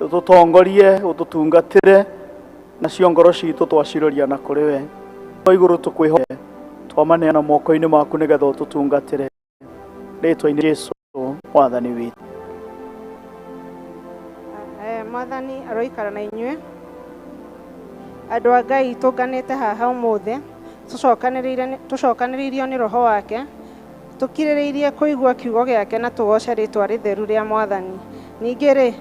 ututongorie ututungatire nacio ngoro ciitũ twaciroria na kũrĩ we igũrũ tũkwĩhoke twamaneana moko-inĩ maku nĩgetha ũtũtungatĩre rĩtwa-inĩ Jesũ mwathani witũ. Mwathani aroikara na inyuĩ. Andũ a Ngai tũnganĩte haha ũmũthĩ tũcokanĩrĩirio nĩ roho wake tũkirĩrĩirie kũigua kiugo gĩake na tũgoce rĩtwa rĩtheru rĩa Mwathani. Ningĩ-rĩ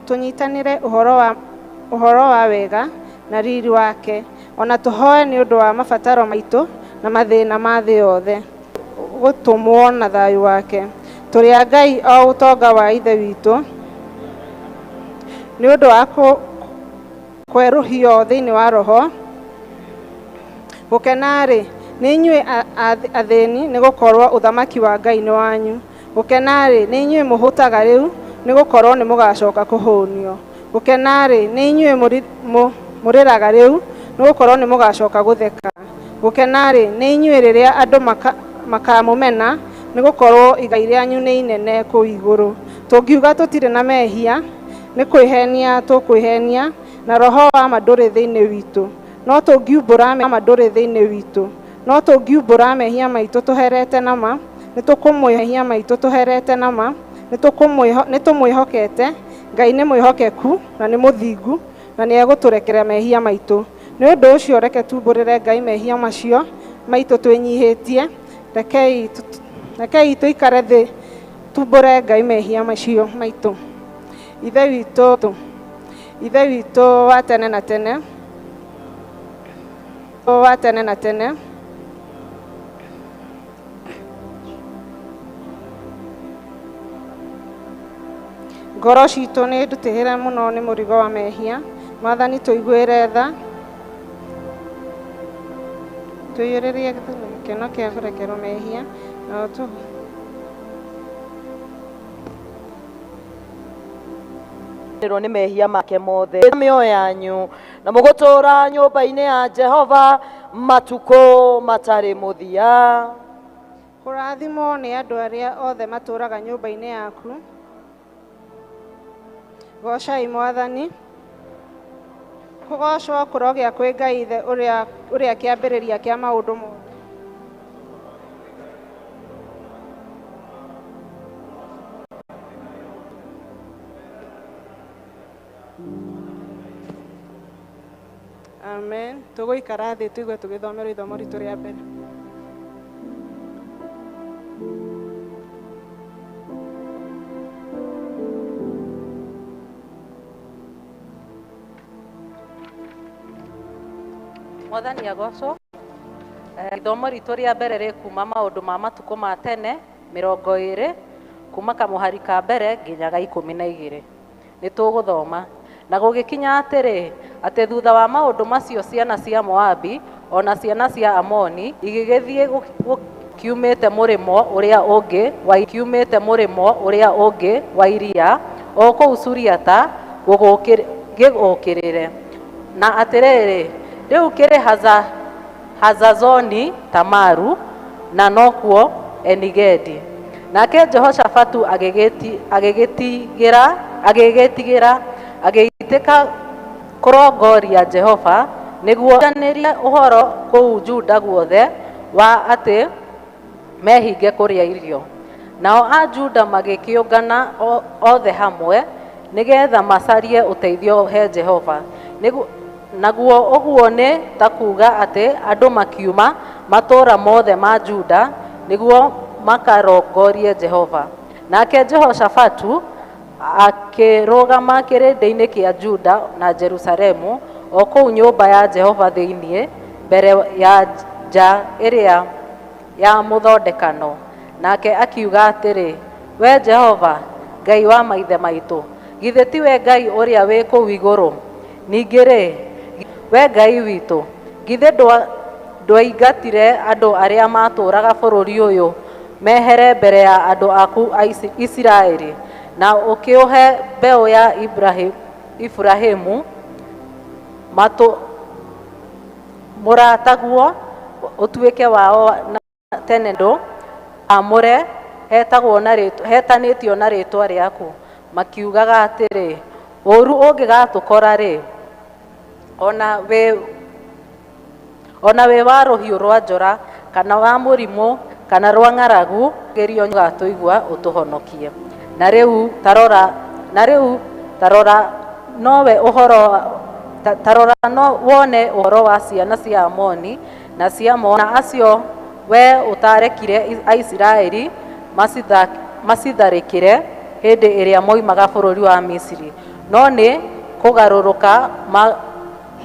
tũnyitanĩre ũhoro wa wega na riri wake, ona tũhoe nĩ ũndũ wa mabataro maitũ na mathĩna ma thĩ yothe gũtũmwo na thayũ wake. Tũrĩ a Ngai o ũtonga wa Ithe witũ nĩ ũndũ wa kwerũhio thĩinĩ wa roho. Gũkena-rĩ nĩ inyuĩ athĩni nĩ gũkorwo ũthamaki wa Ngai nĩ wanyu. Gũkena-rĩ nĩ inyuĩ mũhũtaga rĩu nĩ gũkorwo nĩ mũgacoka kũhũnio. Gũkena-rĩ nĩ inyuĩ mũrĩraga rĩu nĩ gũkorwo nĩ mũgacoka gũtheka. Gũkena-rĩ nĩ inyuĩ rĩrĩa andũ makamũmena nĩ gũkorwo igai rĩanyu nĩ inene kũu igũrũ. Tũngiuga tũtirĩ na mehia nĩ kwĩhenia tũkwĩhenia na roho wa ma ndũrĩ thĩinĩ witũ. No tũngiumbũra ma ndũrĩ thĩinĩ witũ. No tũngiumbũra mehia maitũ tũherete na ma nĩ tũkũmwĩhia maitũ tũherete na ma nĩ tũmwĩhokete. Ngai nĩ mwĩhokeku na nĩ mũthingu na nĩ egũtũrekera mehia maitũ. Nĩ ũndũ ũcio reke tumbũrĩre Ngai mehia macio maitũ twĩnyihĩtie. Rekei tũikare thĩ tumbũre Ngai mehia macio maitũ. Ithe witũ wa tene na tene, wa tene na tene, ngoro citũ nĩ ndutĩhĩre mũno nĩ mũrigo wa mehia. Mwathani tũiguĩre tha, tũiyũrĩrie gĩkeno kĩa kũrekerwo mehia na nĩ mehia make mothe mĩoyo yanyu na mũgũtũũra nyũmba-inĩ ya Jehova matukũ matarĩ mũthia. Kũrathimwo nĩ andũ arĩa othe matũũraga nyũmba-inĩ yaku. Gocai Mwathani. Kũgocwo kũrogĩa kwĩ Ngai Ithe ũrĩa kĩambĩrĩria kĩa maũndũ mothe. Amen. Tũgũikara thĩ tũigue tũgĩthomerwo ithomo ritũ rĩa mbere. Mwathani agocwo. Ithomo ritũ rĩa mbere rĩkuma maũndũ ma matukũ ma tene 20 kuma kamũhari ka mbere nginya ga 12. Nĩ tũgũthoma na gũgĩkinya atĩrĩ atĩ thutha wa maũndũ macio ciana cia Moabi ona ciana cia Amoni igĩgĩthiĩ kiumĩte mũrĩmo ũrĩa ũngĩ wa iria o kũu Suriata gĩgũkĩrĩre. Na atĩrĩrĩ rĩu kĩrĩ Hazazoni Tamaru na nokuo Enigedi. Nake Jehoshafatu agĩgĩtigĩra agĩitĩka kũrongoria Jehova nĩguo njanĩrie ũhoro kũu Juda guothe wa atĩ mehinge kũrĩa irio. Nao a Juda magĩkĩũngana othe hamwe nĩgetha macarie ũteithio he Jehova. Naguo ũguo nĩ ta kuuga atĩ andũ makiuma matũũra mothe ma Juda nĩguo makarongorie Jehova. Nake Jehoshafatu akĩrũgama kĩrĩndĩ-inĩ kĩa Juda na Jerusalemu o kũu nyũmba ya Jehova thĩinĩ mbere ya nja ĩrĩa ya mũthondekano. Nake akiuga atĩrĩ, we Jehova Ngai wa maithe maitũ, githĩ tiwe Ngai ũrĩa wĩ kũu igũrũ? Ningĩ-rĩ, we Ngai witũ, githĩ ndwaingatire andũ arĩa matũũraga bũrũri ũyũ mehere mbere ya andũ aku a Isiraeli na ũkĩũhe mbeũ ya Ibrahimu mũrataguo ũtuĩke wao na tene ndũ amũre hetanĩtio na rĩtwa rĩaku. makiugaga atĩrĩ, ũru ũngĩgatũkora rĩ, ona we wa rũhiũ rwa njora kana wa mũrimũ kana rwa ng'aragu gerio gatũigua ũtũhonokie. Na rĩu tarora nowe ũhoro tarora no wone ũhoro wa ciana cia Amoni na cia Moana acio we ũtarekire Aisiraeli macitharĩkĩre hĩndĩ ĩrĩa moimaga bũrũri wa Misiri, no nĩ kũgarũrũka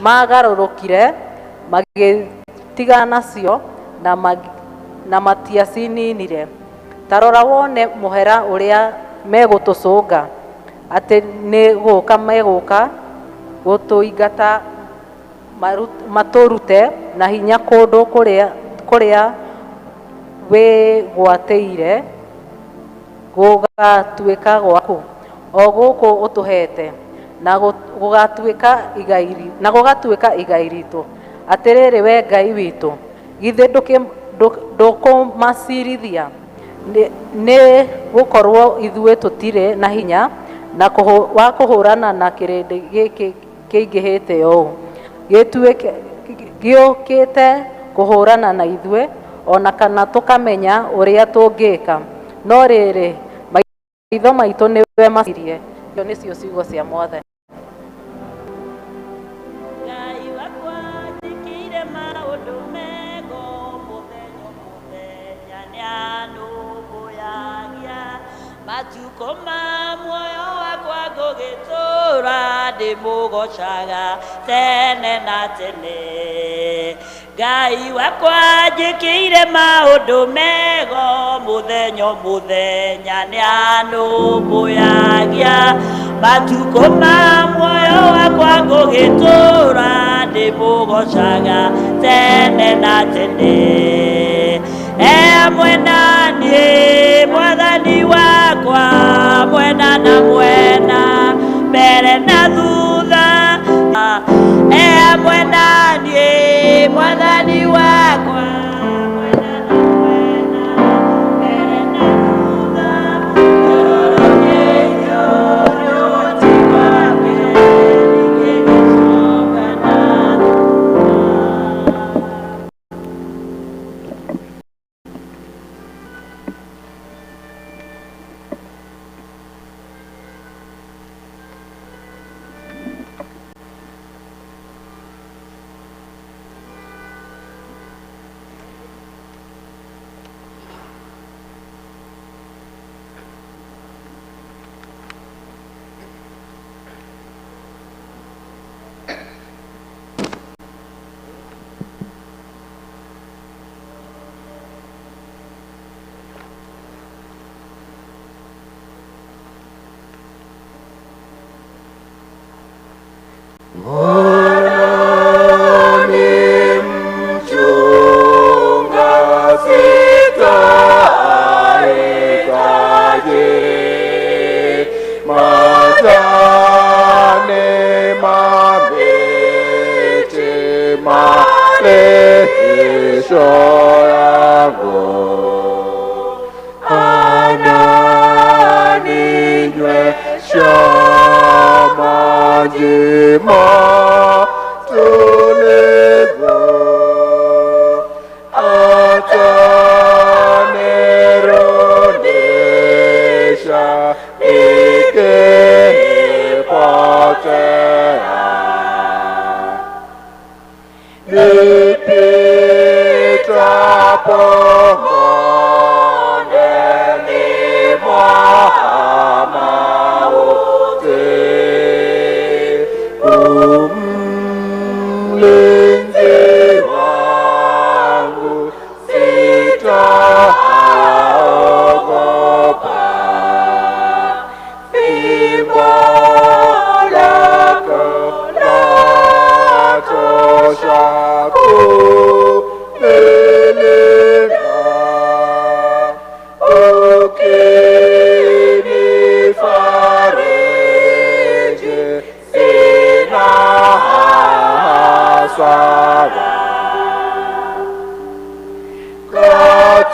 magarũrũkire magĩtigana nacio na matiacininire. Tarora wone mũhera ũrĩa megũtũcũnga atĩ nĩ gũka megũka gũtũingata matũrute na hinya kũndũ kũrĩa wĩgwatĩire gũgatuĩka gwaku o gũkũ ũtũhete na gũgatuĩka igai ritũ. Atĩrĩrĩ we Ngai witũ, githĩ ndũkũmacirithia? Nĩ gũkorwo ithuĩ tũtirĩ na hinya wa kũhũrana na kĩrĩndĩ gĩkĩ kĩingĩhĩte ũũ, gĩũkĩte kũhũrana na ithuĩ, ona kana tũkamenya ũrĩa tũngĩka. No rĩrĩ maitho maitũ nĩwe macirie. Icio nĩcio ciugo cia Mwathani. Matuko ma muoyo wakwa ngũgĩtũũra ndĩmũgocaga tene na tene. Ngai wakwa njĩkĩire maũndũ mega mũthenya o mũthenya nĩanũmbũyagia. Matuko ma muoyo wakwa ngũgĩtũũra ndĩmũgocaga tene na tene. Mwena niĩ Mwathani wakwa, mwena na mwena, mbere na thutha. Mwena niĩ Mwathani wakwa, mwena na mwena, mbere na thutha. Ororokeirio nĩ ũhoti wake, ingĩgĩcokana.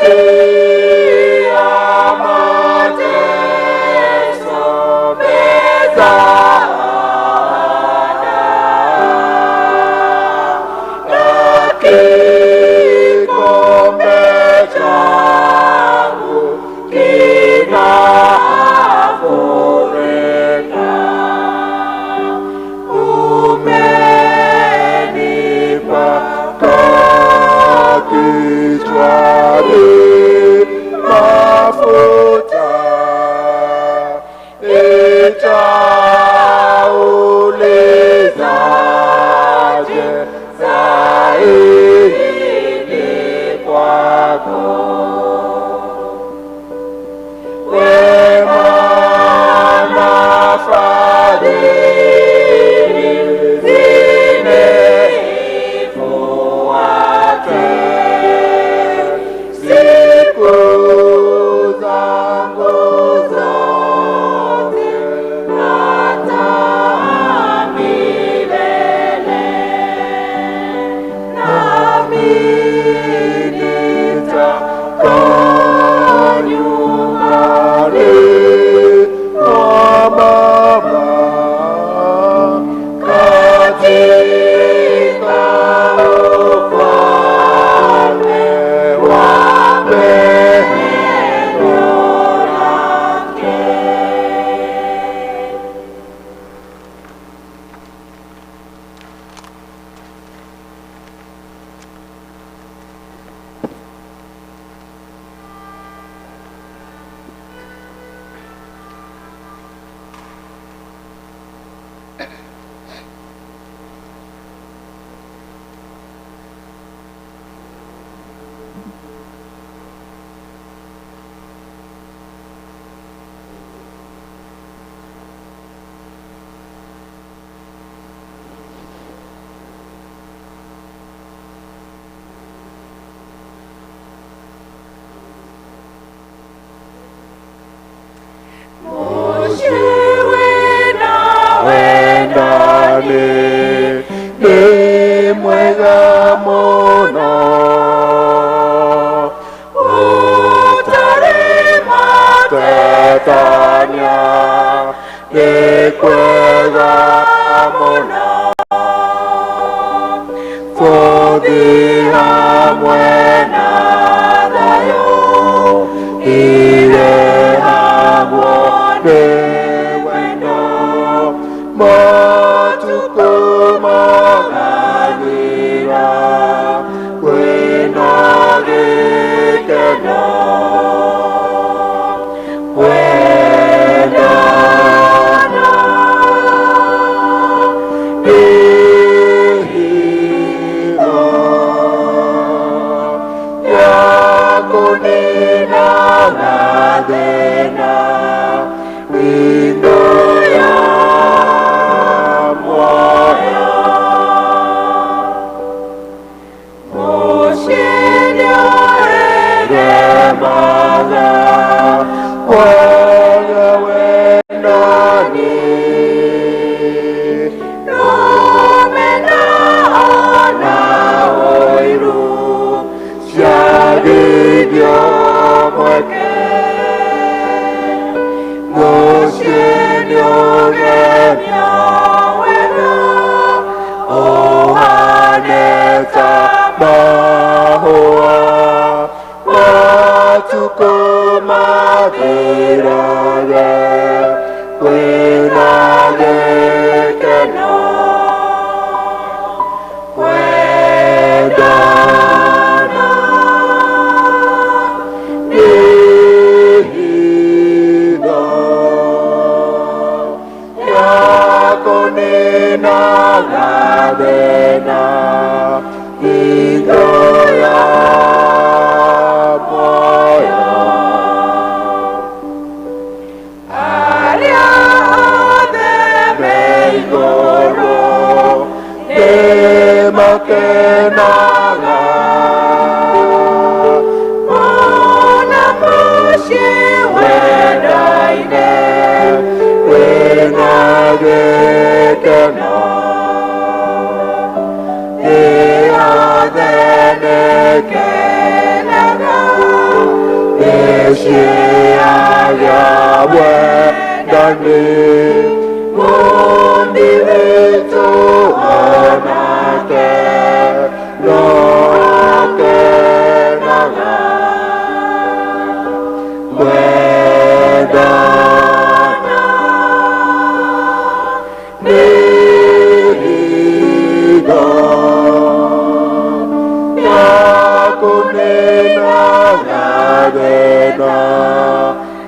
Te amateso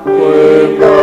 Window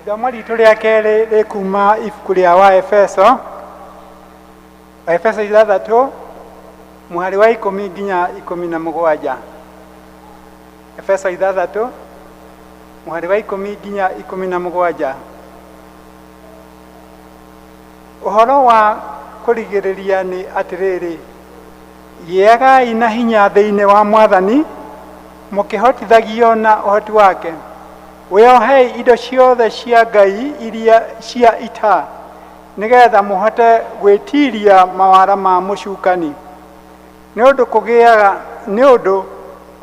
Ithomo ritũ rĩa kerĩ rĩkuma ibuku rĩa Waefeso 6 mũhari wa 10 nginya 17. Efeso 6 mũhari wa 10 nginya 17. Ũhoro wa kũrigĩrĩria nĩ atĩrĩrĩ: gĩagai na hinya thĩinĩ wa Mwathani, mũkĩhotithagio na ũhoti wake. Wĩohei indo ciothe cia Ngai iria cia ita, nĩgetha mũhote gwĩtiria mawara ma mũcukani. Nĩ ũndũ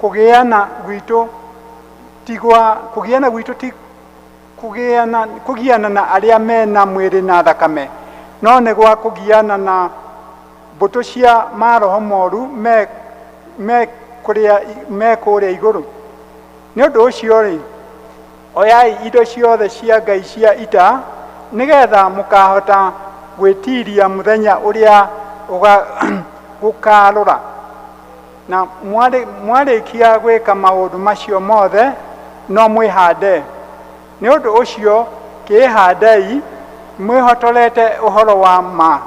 kũgĩana gwitũ ti kũgiana na arĩa mena mwĩrĩ na thakame, no nĩ gwa kũgiana na mbũtũ cia maroho moru me kũrĩa igũrũ. Nĩ ũndũ ũcio-rĩ, oyai indo ciothe cia Ngai cia ita, nĩgetha mũkahota gwĩtiria mũthenya ũrĩa gũkarũra. Na mwarĩkia gwĩka maũndũ macio mothe, no mwĩhande. Nĩ ũndũ ũcio kĩĩhandei, mwĩhotorete ũhoro wa ma,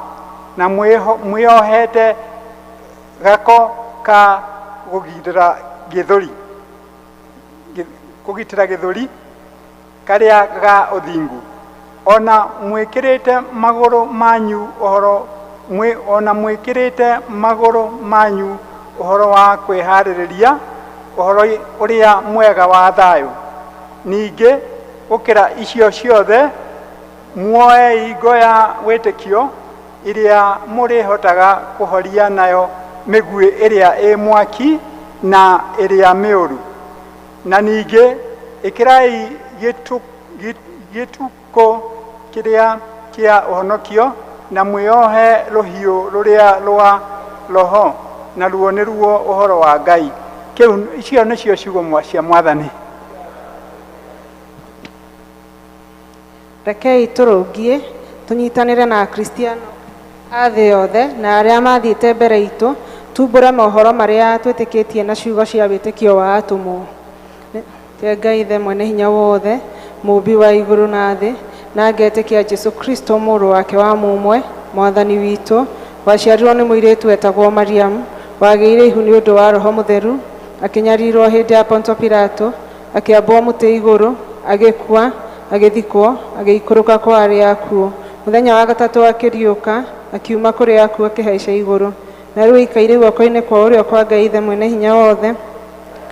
na mwĩohete gako ka kũgitĩra gĩthũri karĩa ga ũthingu. Ona mwĩkĩrĩte magũrũ manyu ũhoro wa kwĩharĩrĩria ũhoro ũrĩa mwega wa thayũ. Ningĩ gũkĩra icio ciothe, muoyei ngo ya wĩtĩkio ĩrĩa mũrĩhotaga kũhoria nayo mĩguĩ ĩrĩa ĩ mwaki na ĩrĩa mĩũru. Na ningĩ ĩkĩrai gĩtukũ kĩrĩa kĩa ũhonokio, na mwĩohe rũhiũ rũrĩa rwa roho, na ruo nĩruo ũhoro wa Ngai. Icio nĩcio ciugo cia Mwathani. Rekei tũrũngie tũnyitanĩre na Akristiano a thĩ yothe na arĩa mathiĩte mbere itũ, tumbũre mohoro marĩa twĩtĩkĩtie na ciugo cia wĩtĩkio wa atũmwo. Ngai Ithe mwene hinya wothe, mũmbi wa igũrũ na thĩ, na ngetĩkia Jesũ Kristo mũrũ wake wa mũmwe, Mwathani witũ, waciarirwo nĩ mũirĩtu wetagwo Mariamu, wagĩire ihu nĩ ũndũ wa Roho Mũtheru, akĩnyarirwo hĩndĩ ya Ponto Pilato, akĩambwo mũtĩ igũrũ, agĩkua, agĩthikwo, agĩikũrũka kwa arĩa akuũ. Mũthenya wa gatatũ akĩriũka, akiuma kũrĩ akuũ akĩhaica igũrũ. Na rĩu aikaire guoko-inĩ kwa ũrĩo kwa Ngai Ithe mwene hinya wothe,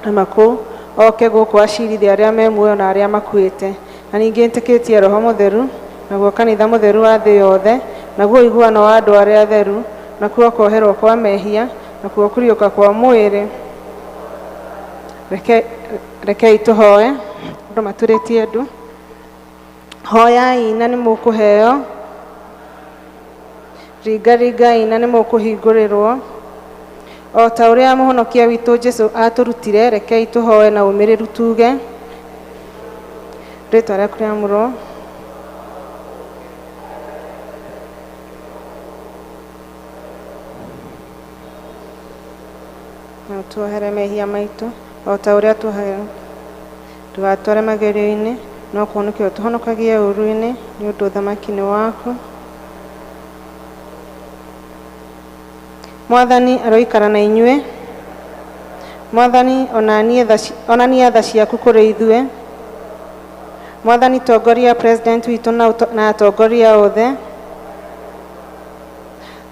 na makũu oke gũkũ acirithia arĩa me muoyo na arĩa makuĩte. Na ningĩ ntĩkĩtie Roho Mũtheru, naguo kanitha mũtheru wa thĩ yothe, naguo iguano wa andũ arĩa atheru, nakuo koherwo kwa mehia, nakuo kũriũka kwa mwĩrĩ. Rekei tũhoe, andũ maturĩtie ndu. Hoyai na nĩ mũkũheo, ringai na nĩ mũkũhingũrĩrwo. O ta ũrĩa mũhonokia witũ Jesũ atũrutire, rekei tũhoe na ũmĩrĩru tuge. Rĩĩtwa rĩaku rĩamũrwo. Na tuohere mehia maitũ, o ta ũrĩa tuohere. Ndũgatware magerio-inĩ, no kũhonokio tũhonokagie ũũru-inĩ, nĩ ũndũ ũthamaki nĩ waku. Mwathani aroikara na inyuĩ. Mwathani onania tha ciaku kũrĩ ithuĩ. Mwathani tongoria president witũ na atongoria othe.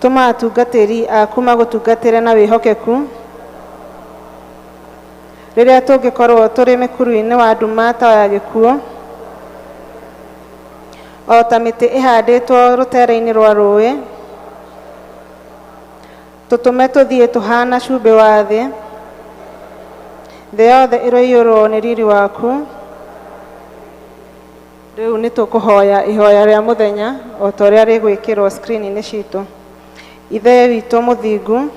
Tũma atungatĩri aku magũtungatĩre na wĩhokeku. Rĩrĩa tũngĩkorwo tũrĩ mĩkuru-inĩ wa nduma ta ya gĩkuũ, o ta mĩtĩ ĩhandĩtwo rũtere-inĩ rwa rũĩ, tũtũme tũthiĩ tũhana cumbĩ wa thĩ, thĩ yothe ĩroiyũrwo nĩ riri waku. Rĩu nĩ tũkũhoya ihoya rĩa mũthenya, o ta ũrĩa rĩgwĩkĩrwo screen-inĩ citũ. Ithe witũ mũthingu,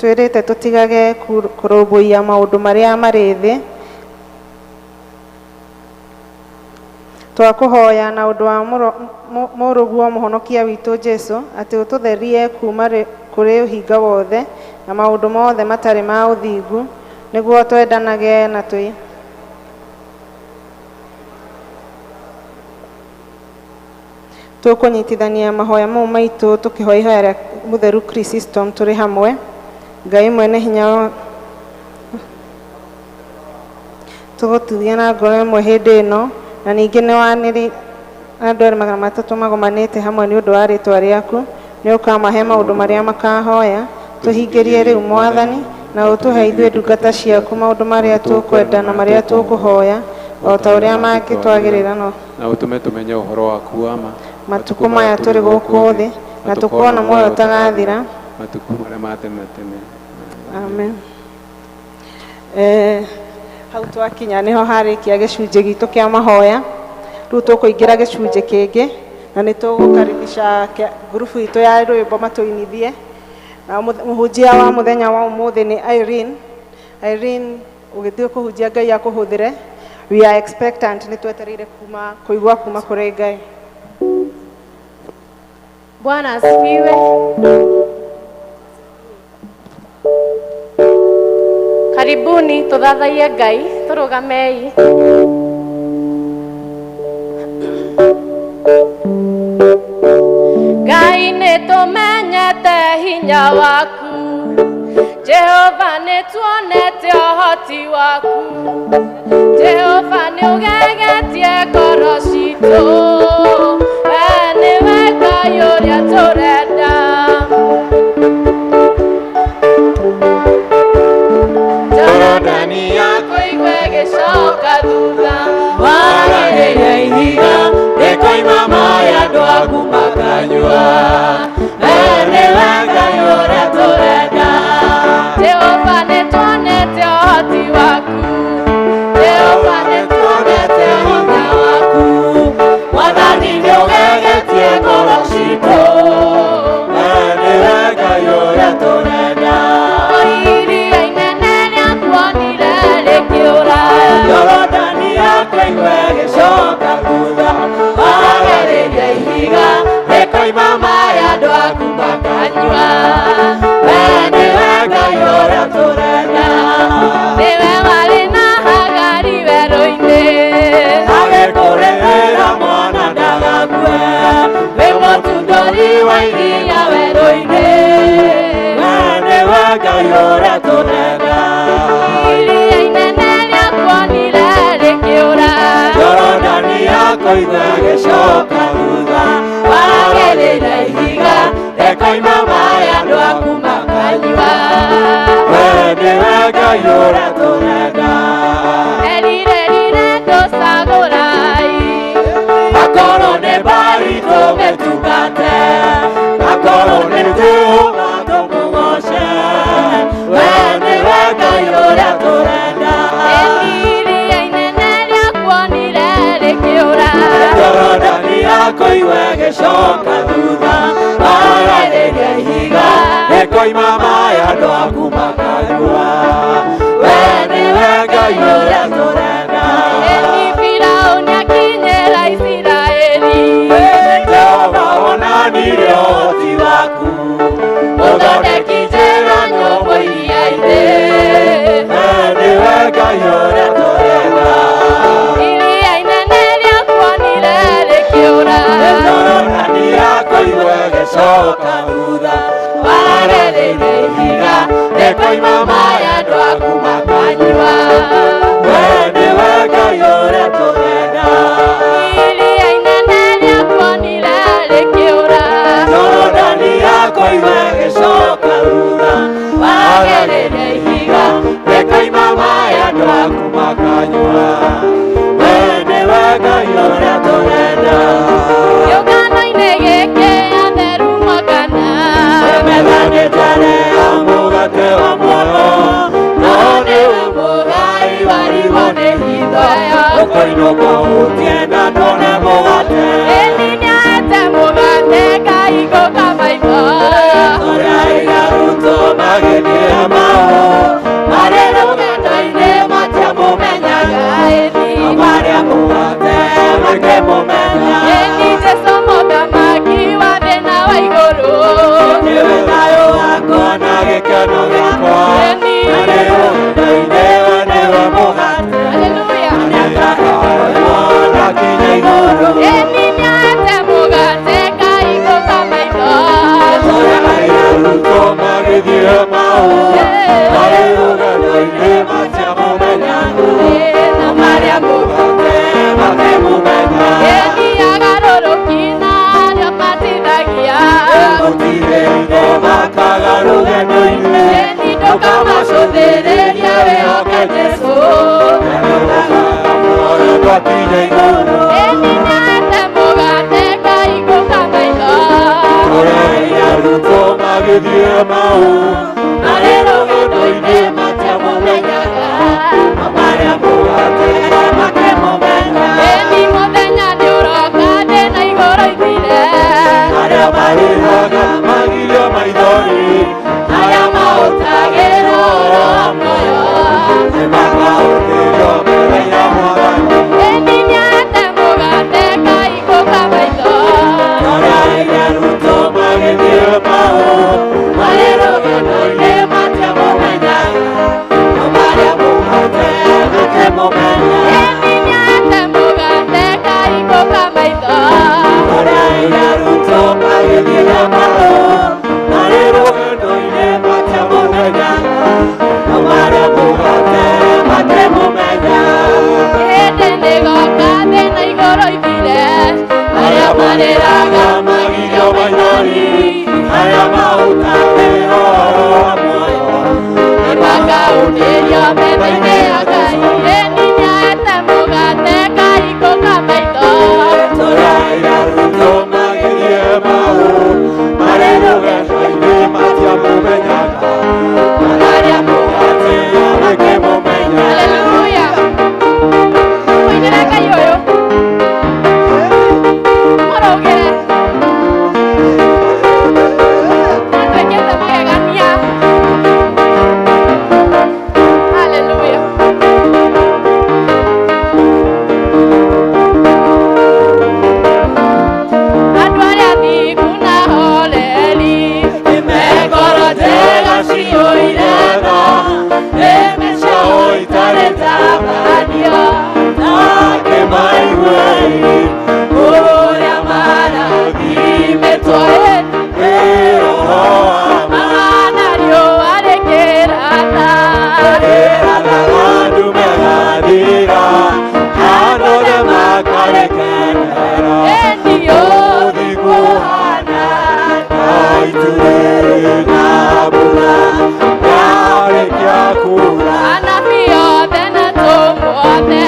twĩrĩte tũtigage kũrũmbũiya maũndũ marĩa marĩ thĩ. Twakũhoya na ũndũ wa mũrũguo mũhonokia witũ Jesũ, atĩ ũtũtherie kuma kũrĩ ũhinga wothe na maũndũ mothe matarĩ ma ũthingu, nĩguo twendanage na Tũkũnyitithania mahoya mau maitũ tũkĩhoya ihoya rĩa Mũtheru Chrysostom tũrĩ hamwe. Ngai mwene hinya tũgũtuithia na ngoro ĩmwe hĩndĩ ĩno, na ningĩ nĩ wanĩrĩ andũ arĩa 300 magomanĩte hamwe nĩ ũndũ wa rĩtwa rĩaku. Nĩ ũkamahe maũndũ marĩa makahoya, tũhingĩrie rĩu Mwathani, na ũtũhe ithuĩ ndungata ciaku maũndũ marĩa tũkwenda na marĩa tũkũhoya, o ta ũrĩa mangĩ twagĩrĩra no na ũtũme tũmenye ũhoro waku wa ma matukũ maya tũrĩ gũkũ thĩ, na tũkona muoyo ũtagathira. matukũ marĩa ma tene na tene. Amen. Hau twakinya nĩho harĩkia gĩcunjĩ gitũ kĩa mahoya. Rĩu tũkũingĩra gĩcunjĩ kĩngĩ, na nĩ tũgũkaribisha ngurubu itũ ya rwĩmbo matũinithie. Na mũhunjia wa mũthenya wa ũmũthĩ nĩ Irene. Irene, ũgĩthiĩ kũhunjia Ngai akũhũthĩre. We are expectant, nĩ twetereire kũigua kuma kũrĩ Ngai. Bwana asifiwe. Karibuni tuthathaie Ngai, turugamei. Ngai nĩtũmenyete hinya waku, Jehova nĩtuonete ũhoti waku, Jehova nĩũgegetie ngoro citũ, we nĩwe Ngai ũrĩa tũrenda. Jorodani yakũigua ĩgĩcoka thutha, Wagĩrĩire ihiga rĩkoima maaĩ andũ aku makanyua, we nĩwe Ngai ũrĩa tũrenda. Jehova nĩtuonete ũhoti waku, Jehova nĩtuonete hinya waku, Mwathani nĩũgegetie ngoro citũ, we nĩwe Ngai ũrĩa tũrenda. iria inene rĩakuonire rĩkĩũra, Jorodani yakũigua ĩgĩcoka thutha, wagĩrĩire ihiga rĩkoima maaĩ andũ aku makanyua, we nĩwe Ngai ũrĩa tũrenda. nĩwe warĩ na Hagari werũ-inĩ, agĩkũrĩrĩra mwana ndagakue, wĩ mũtundũri wa iria werũ-inĩ, we nĩwe Ngai ũrĩa tũrenda. iria inene rĩakuonire rĩkĩũra, Jorodani yakũigua ĩgĩcoka thutha, wagĩrĩire ihiga rĩkoima maaĩ andũ aku makanyua, we nĩwe Ngai ũrĩa tũrenda. erire ndũcagũrai, akorwo nĩ mbari tũmĩtungate, akorwo nĩ tũma tũmũgoce, we nĩwe Ngai ũrĩa tũrenda. iria inene rĩakuonire rĩkĩũra, Jorodani yakũigua ĩgĩcoka thutha, wagĩrĩire ihiga rĩkoima maaĩ andũ aku makanyua, we nĩwe Ngai ũrĩa tũrenda. Firaũni akinyĩra Isiraeli, Jehova wonanirie ũhoti waku, mũthondeki njĩra nyũmũ iria-inĩ, we nĩwe Ngai ũrĩa tũrenda. iria inene rĩakuonire rĩkĩũra, Jorodani yakũigua ĩgĩcoka thutha, wagĩrĩire ihiga rĩkoima maaĩ andũ aku makanyua, we nĩwe Ngai ũrĩa tũrenda. iria inene rĩakuonire rĩkĩũra, Jorodani yakũigua ĩgĩcoka thutha, wagĩrĩire ihiga rĩkoima maaĩ andũ aku makanyua, we nĩwe Ngai ũrĩa tũrenda. kĩũngano-inĩ gĩkĩ atheru magana, Methanĩtane mũgate wa muoyo, no nĩwe mũgai warigwo nĩ hitho, ũkoinũka ũhutie na ndone mũgate. ĩni nĩahete mũgate Ngai ngũka maitho, Ũrĩa igarutwo magĩthiĩ Emau, marĩ rũgendo-inĩ matiamũmenyaga, marĩa mũgate makĩmũmenya. ĩni Jesũ mũthamaki wa thĩ na wa igũrũ, Nĩwe thayũ wakwa na gĩkeno gĩakwa, na nĩ rũgendo-inĩ we nĩwe mũgate. haleluya, Nĩakahoywo ndakinya igũrũ. ĩni nĩahete mũgate makinya iguru Eninyate mugate kaiguka maitho Toreire arutwo magĩthiĩ mau Na rĩrĩ rũgendo-inĩ matemũmenyaga marĩa mũgate makĩmũmenya Eni mũthenya nĩũroka ndĩna igũrũ ithire arĩa marĩhaga magirio maithori Arĩa mahũtagĩra ũhoro muoyo nĩmakaũkĩrio mbere ya Mwathani Eninyate mugate kaiguka maitho Toreire arutwo magĩthiĩ mau Marĩ rũgendo-inĩ matemũmenyaga marĩa mũgate makĩmũmenya Eninyate mugate kaiguka maitho Toreire arutwo magĩthiĩ mau marĩ rũgendo-inĩ matemũmenya marĩa mũgate makĩmũmenya Hĩndĩ nĩgoka thĩna igũrũ ithire Arĩa marĩraga magirio maithori arĩa mahũtagĩra ũhoro wa muoyo nĩmakaunĩrio metha-inĩ ya Ngai Eninyate mugate kaiguka maitho Toreire arutwo magĩthiĩ mau marĩ rũgendo-inĩ matiamũmenyaga marĩa mũgate makĩmũmenya Haleluya Mũinĩre Ngai ũyũ Mũrũgĩre Twĩkĩte magegania Haleluya Andũ arĩa athingu na horeri Ngoro njega ciyũire tha nĩmĩciao itarĩ tabanio nakĩmaiguei ũrĩa marathimĩtwo nĩ roho wa Mahana riũa rĩkĩratha Rĩrathaga andũ megathira andũ makarekenera Endio ũthigu ũhana ta itu rĩrĩ na mbura yarĩkia kuura Anabii othe na tũmuothe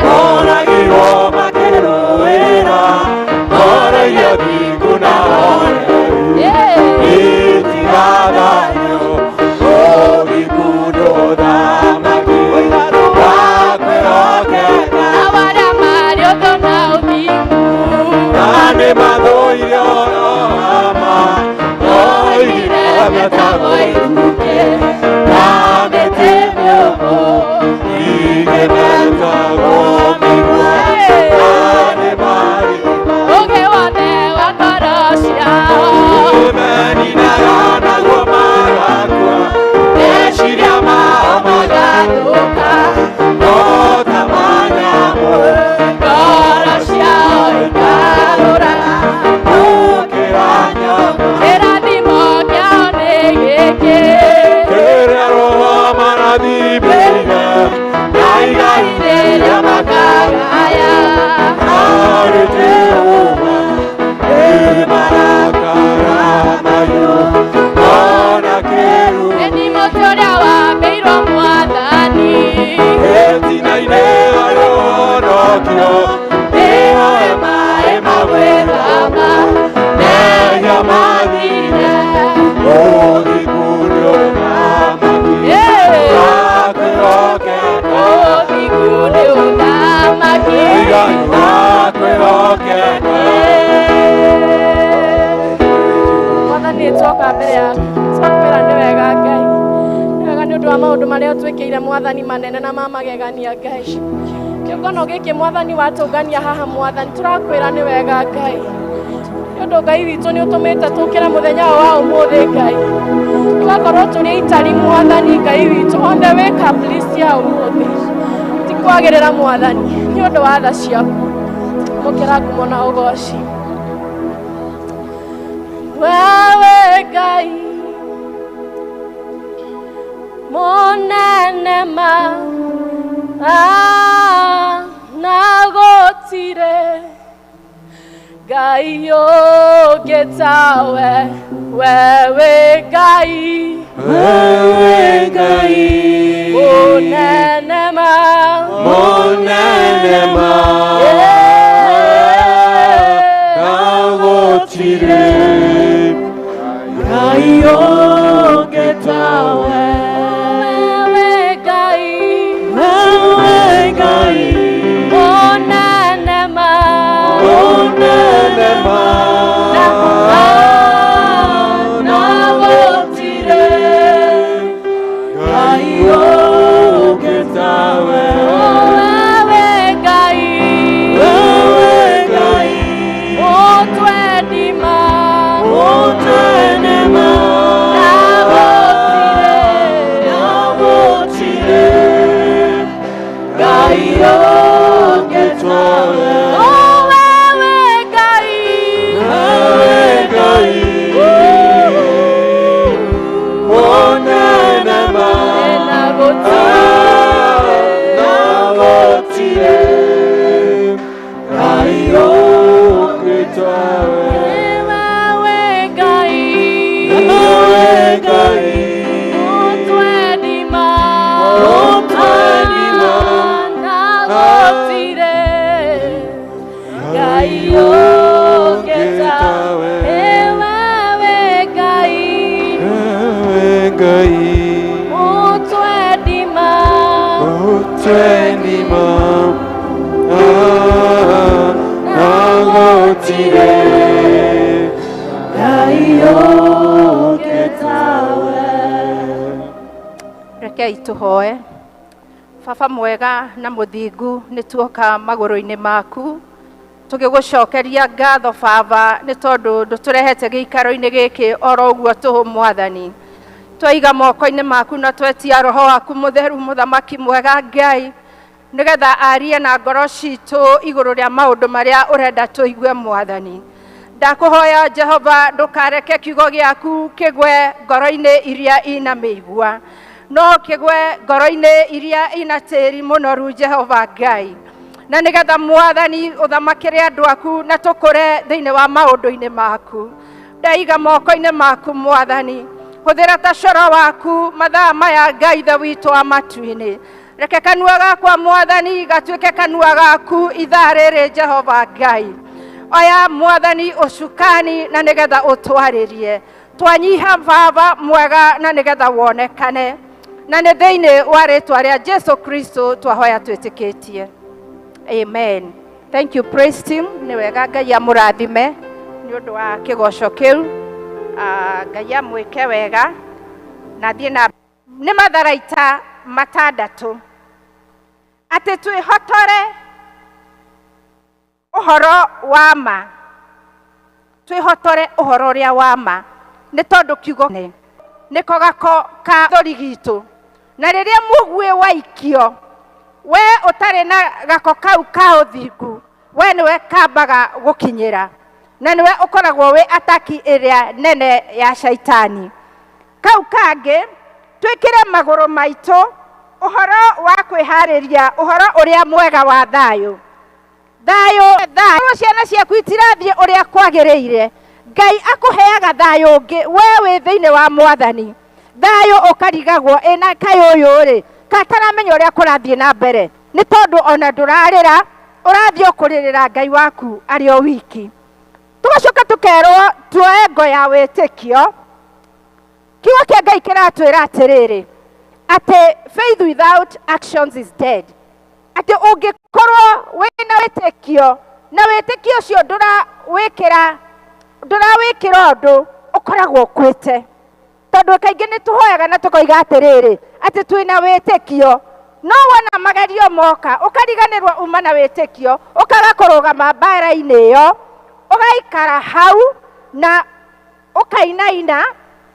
Moragirwo makĩrũĩra moreire thingu na horeri itigathanio ũthingu ndũthamaki wakwĩhokeka Na arĩa marĩ ũthũ na ũthingu na nĩmathũire ũhoro wa ma oigire metagwo ikuke na mĩtĩ mĩũmũ ningĩ metagwo mĩgua na nĩmarĩ ũũgĩ wothe wa ngoro ciao Meninaga naguo magakua meciria mao magathũka no ta manyamũ ngoro ciao ikarũra gũkĩra nyamũ kĩrathimo kĩao nĩ gĩkĩ kĩrĩa roho marathimĩire na igai rĩrĩa makagaya narĩ Jehova nĩmarakara mahiũ ona kĩru Eni mũtĩ ũrĩa wambĩirwo Mwathani Gĩtina-inĩ harĩ ũhonokio nĩhoe maĩ magwĩthamba mehia mathire ũthingu ndũthamaki wakwĩhokeka ũthingu nĩ ũthamaki Ngai wakwĩhokeka Mwathani twoka mbere yaku twakwĩra nĩ wega Ngai nĩ wega nĩ ũndũ wa maũndũ marĩa ũtwĩkĩire Mwathani manene na ma magegania Ngai kĩũngano gĩkĩ Mwathani watũngania haha Mwathani tũrakwĩra nĩ wega Ngai nĩ ũndũ Ngai witũ nĩ ũtũmĩte tũkĩre mũthenya wa ũmũthĩ Ngai tũgakorwo tũrĩ itari Mwathani Ngai witũ on the wake up list ya ũmũthĩ ti kwagĩrĩra Mwathani nĩ ũndũ wa tha ciaku mũkĩra ngumo na ũgoci wewe Ngai monene ma na gotire Ngai ũngĩ tawe wewe Ngai monene ma monene ma Rekei tuhoe. Baba mwega na muthingu, nituoka maguru-ini maku tugigucokeria ngatho Baba ni tondu nduturehete giikaro-ini giki oro uguo tuhu Mwathani. Twaiga moko-ini maku na twetia roho waku mutheru muthamaki mwega Ngai nigetha arie na ngoro citu iguru ria maundu maria urenda tuigue Mwathani. Ndakuhoya Jehova ndukareke kiugo giaku kigwe ngoro-ini iria ina miigua, no kigwe ngoro-ini iria ina tiri munoru Jehova Ngai, na nigetha Mwathani uthamakire andu aku na tukure thiini wa maundu-ini maku. Ndaiga moko-ini maku Mwathani, huthira ta coro waku mathaa maya Ngai ithe witu amatu-ini. Reke kanua gakwa Mwathani gatuike kanua gaku ithaa riri Jehova Ngai. Oya Mwathani ucukani na nigetha utwaririe twanyiha Baba mwega na nigetha wonekane, na ni thiini wa ritwa ria Jesu Kristo twahoya twitikitie, amen. Thank you praise team, ni wega Ngai amurathime ni undu wa kigoco kiu. Ngai amwike wega na thie na ni matharaita matandatu ati twihotore uhoro wa ma, twihotore uhoro ria wa ma ni tondu kiugo niko gako ka thori gitu, na riria mugwe waikio we utari na gako kau ka uthingu we niwe kambaga gukinyira, na niwe ukoragwo we ataki iria nene ya shaitani. Kau kangi twikire maguru maitu uhoro wa kwihariria uhoro uria mwega wa thayu. Thayu ciana ciaku itirathie uria kwagiriire, Ngai akuheaga thayu ungi we wi thiini wa Mwathani. Thayu ukarigagwo ina kayuyu ri kataramenya uria kurathie na mbere, ni tondu ona ndurarira urathie ukuririra Ngai waku ari o wiki. Tugacoka tukerwo tuoe ngo ya witikio. Kiugo kia Ngai kiratwira atiriri ati faith without actions is dead. Ati ungikorwo wina witikio na witikio ucio ndurawikira undu ukoragwo kwite, tondu kaingi ni tuhoyaga na tukoiga atiriri ati twina witikio, no wona magerio moka ukariganirwa uma na witikio ukaga kurugama mbara-ini iyo ugaikara hau na ukainaina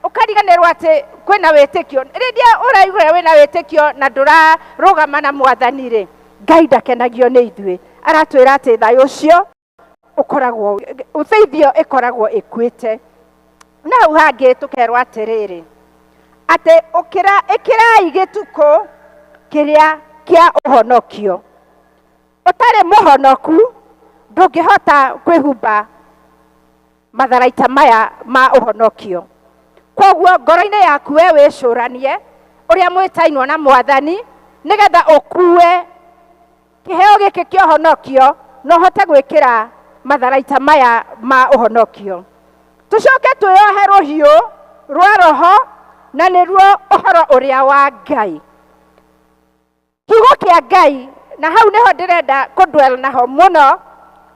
ukariganirwa ati kwina witikio. Riria uraigura wina witikio na ndurarugama na Mwathani ri, Ngai ndakenagio ni ithui, aratwira ati thayu ucio ukoragwo uteithio ikoragwo ikwite. Na hau hangi tukerwa atiriri ati ikirai gituko kiria kia uhonokio. Utari muhonoku ndungihota kwihumba matharaita maya ma uhonokio. Koguo ngoro-ini yaku we wicuranie uria mwitainwo na Mwathani nigetha ukue kiheo giki kia uhonokio no hote gwikira matharaita maya ma uhonokio. Tucoke tuyohe ruhiu rwa roho na niruo uhoro uria wa Ngai. Kiugo kia Ngai na hau niho ndirenda kudwell naho muno,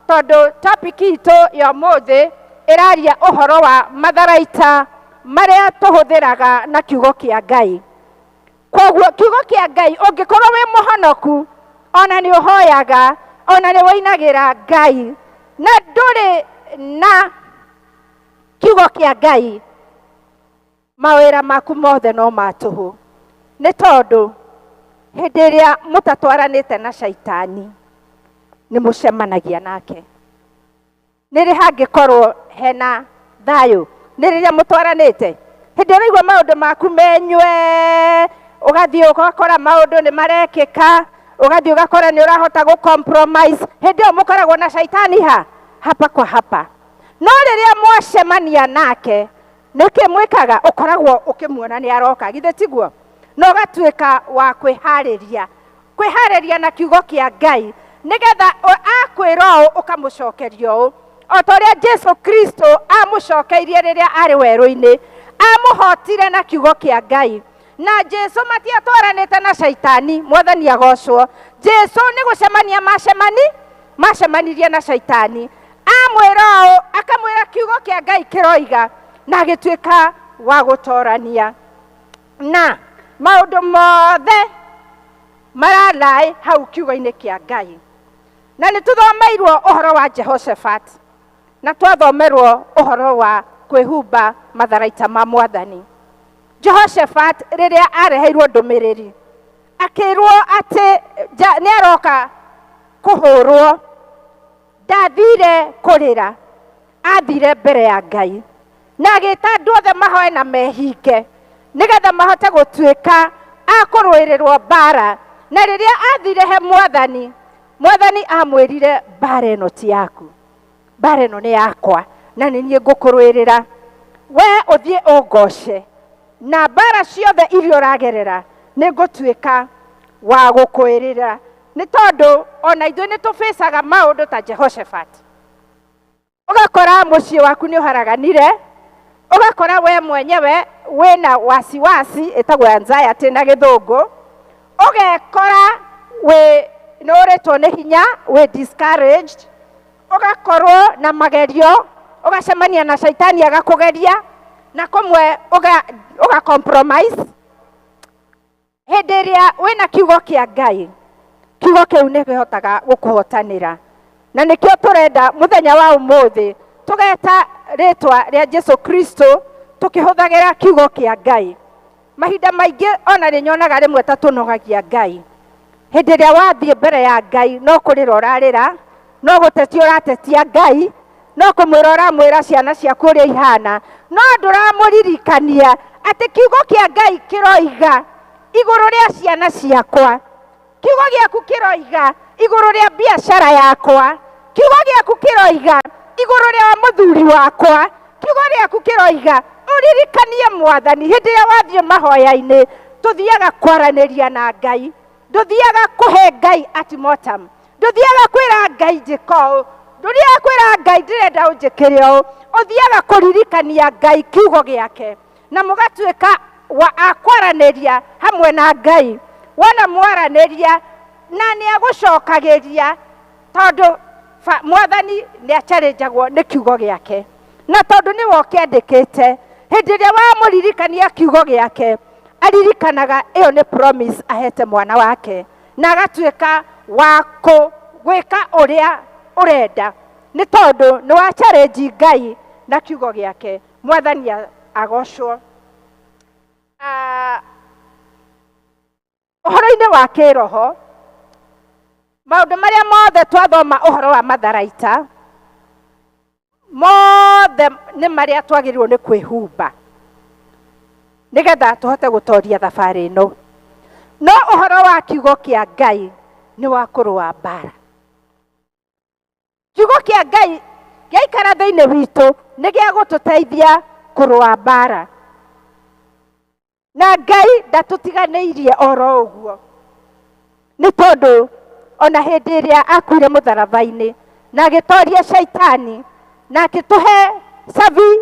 tondu topic itu ya muthi iraria uhoro wa matharaita maria tuhuthiraga na kiugo kia Ngai. Koguo kiugo kia Ngai ungikorwo wi muhonoku ona ni uhoyaga ona ni wainagira Ngai na nduri na kiugo kia Ngai, mawira maku mothe no matuhu, ni tondu hĩndĩ ĩrĩa mũtatwaranĩte na shaitani nĩ mũcemanagia nake. Nĩ rĩ hangĩkorwo hena thayũ? Nĩ rĩrĩa mũtwaranĩte. Hĩndĩ ĩrĩa waigua maũndũ maku menywe, ũgathiĩ ũgakora maũndũ nĩ marekĩka, ũgathiĩ ũgakora nĩ ũrahota gũ-compromise, hĩndĩ ĩyo mũkoragwo na shaitani hapa kwa hapa. No rĩrĩa mwacemania nake, nĩkĩ mwĩkaga? Ũkoragwo ũkĩmuona nĩ aroka, githĩ tiguo? No ũgatuĩka wa kwĩharĩria na kiugo kĩa Ngai, nĩgetha akwĩra ũũ ũkamũcokeria ũũ. O ta ũrĩa Jesu Kristo amũcokeirie rĩrĩa arĩ werũ-inĩ, amũhotire na kiugo kĩa Ngai. Na Jesu matiatwaranĩte na shaitani, Mwathani agocwo. Jesu nĩ gũcemania macemanirie na shaitani. Amwĩra ũũ, akamwĩra kiugo kĩa Ngai kĩroiga, na agĩtuĩka wa gũtorania. Na maũndũ mothe maralaĩ hau kiugo-inĩ kĩa Ngai. Na nĩ tũthomeirwo ũhoro wa Jehoshaphat, na twathomerwo ũhoro wa kwĩhumba matharaita ma Mwathani. Jehoshaphat rĩrĩa areheirwo ndũmĩrĩri, akĩrwo atĩ nĩ aroka kũhũrwo, ndathire kũrĩra, athire mbere ya Ngai, na agĩta andũ othe mahoe na mehinge, nĩgetha mahote gũtuĩka akũrũĩrĩrwo mbara. Na rĩrĩa athire he Mwathani, Mwathani amwĩrire, mbara ĩno ti yaku, mbara ĩno nĩ yakwa, na nĩ niĩ ngũkũrũĩrĩra. We ũthiĩ ũngoce, na mbara ciothe iria ũragerera nĩ ngũtuĩka wa gũkwĩrĩra. Nĩ tondũ ona ithuĩ nĩ tũfacaga maũndũ ta Jehoshaphat. Ũgakora mũciĩ waku nĩ ũharaganire, ũgakora we mwenyewe wĩna wasiwasi, ĩtagwo anxiety na gĩthũngũ, ũgekora nĩ ũrĩtwo nĩ hinya, discouraged, ũgakorwo na magerio, ũgacemania na shaitani agakũgeria, na kũmwe ũga-compromise. Hĩndĩ ĩrĩa wĩna kiugo kĩa Ngai, kiugo kĩu nĩ kĩhotaga gũkũhotanĩra. Na nĩkĩo tũrenda mũthenya wa ũmũthĩ tũgeta rĩtwa rĩa Jesu Kristo, tũkĩhũthagĩra kiugo kĩa Ngai. Mahinda maingĩ ona nĩnyonaga rĩmwe ta tũnogagia Ngai. Hĩndĩ ĩrĩa wathiĩ mbere ya Ngai, no kũrĩra ũrarĩra, no gũtetia ũratetia Ngai, no kũmwĩra ũramwĩra ciana ciaku ũrĩa ihana, no ndũramũririkania atĩ kiugo kĩa Ngai kĩroiga igũrũ rĩa ciana ciakwa, kiugo gĩaku kĩroiga igũrũ rĩa biacara yakwa, kiugo gĩaku kĩroiga igũrũ rĩa mũthuri wakwa, kiugo gĩaku kĩroiga ũririkanie Mwathani. Hĩndĩ ĩrĩa wathiĩ mahoya-inĩ, tũthiaga kwaranĩria na Ngai, ndũthiaga kũhe Ngai ultimatum, ndũthiaga kwĩra Ngai njĩka ũũ, ndũthiaga kwĩra Ngai ndĩrenda ũnjĩkĩre ũũ, ũthiaga kũririkania Ngai kiugo gĩake, na mũgatuĩka wa kwaranĩria hamwe na Ngai. Wona mwaranĩria na nĩ agũcokagĩria, tondũ Mwathani nĩ achallengeagwo nĩ kiugo gĩake, na tondũ nĩwe ũkĩandĩkĩte. Hĩndĩ ĩrĩa wamũririkania kiugo gĩake, aririkanaga ĩyo nĩ promise ahete mwana wake, na agatuĩka wa gwĩka ũrĩa ũrenda, nĩ tondũ nĩ wa challenge Ngai na kiugo gĩake. Mwathani agocwo. Ũhoro-inĩ wa kĩroho, maũndũ marĩa mothe twathoma ũhoro wa matharaita, mothe nĩ marĩa twagĩrĩirwo nĩ kwĩhumba, nĩgetha tũhote gũtoria thabarĩ ĩno. No ũhoro wa kiugo kĩa Ngai nĩ wa kũrũa mbara. Kiugo kĩa Ngai gĩaikara thĩinĩ witũ nĩ gĩa gũtũteithia kũrũa mbara. Na Ngai ndatũtiganĩirie oro ũguo, nĩ tondũ ona hĩndĩ ĩrĩa akuire mũtharaba-inĩ na agĩtoria shaitani, na akĩtũhe cabi,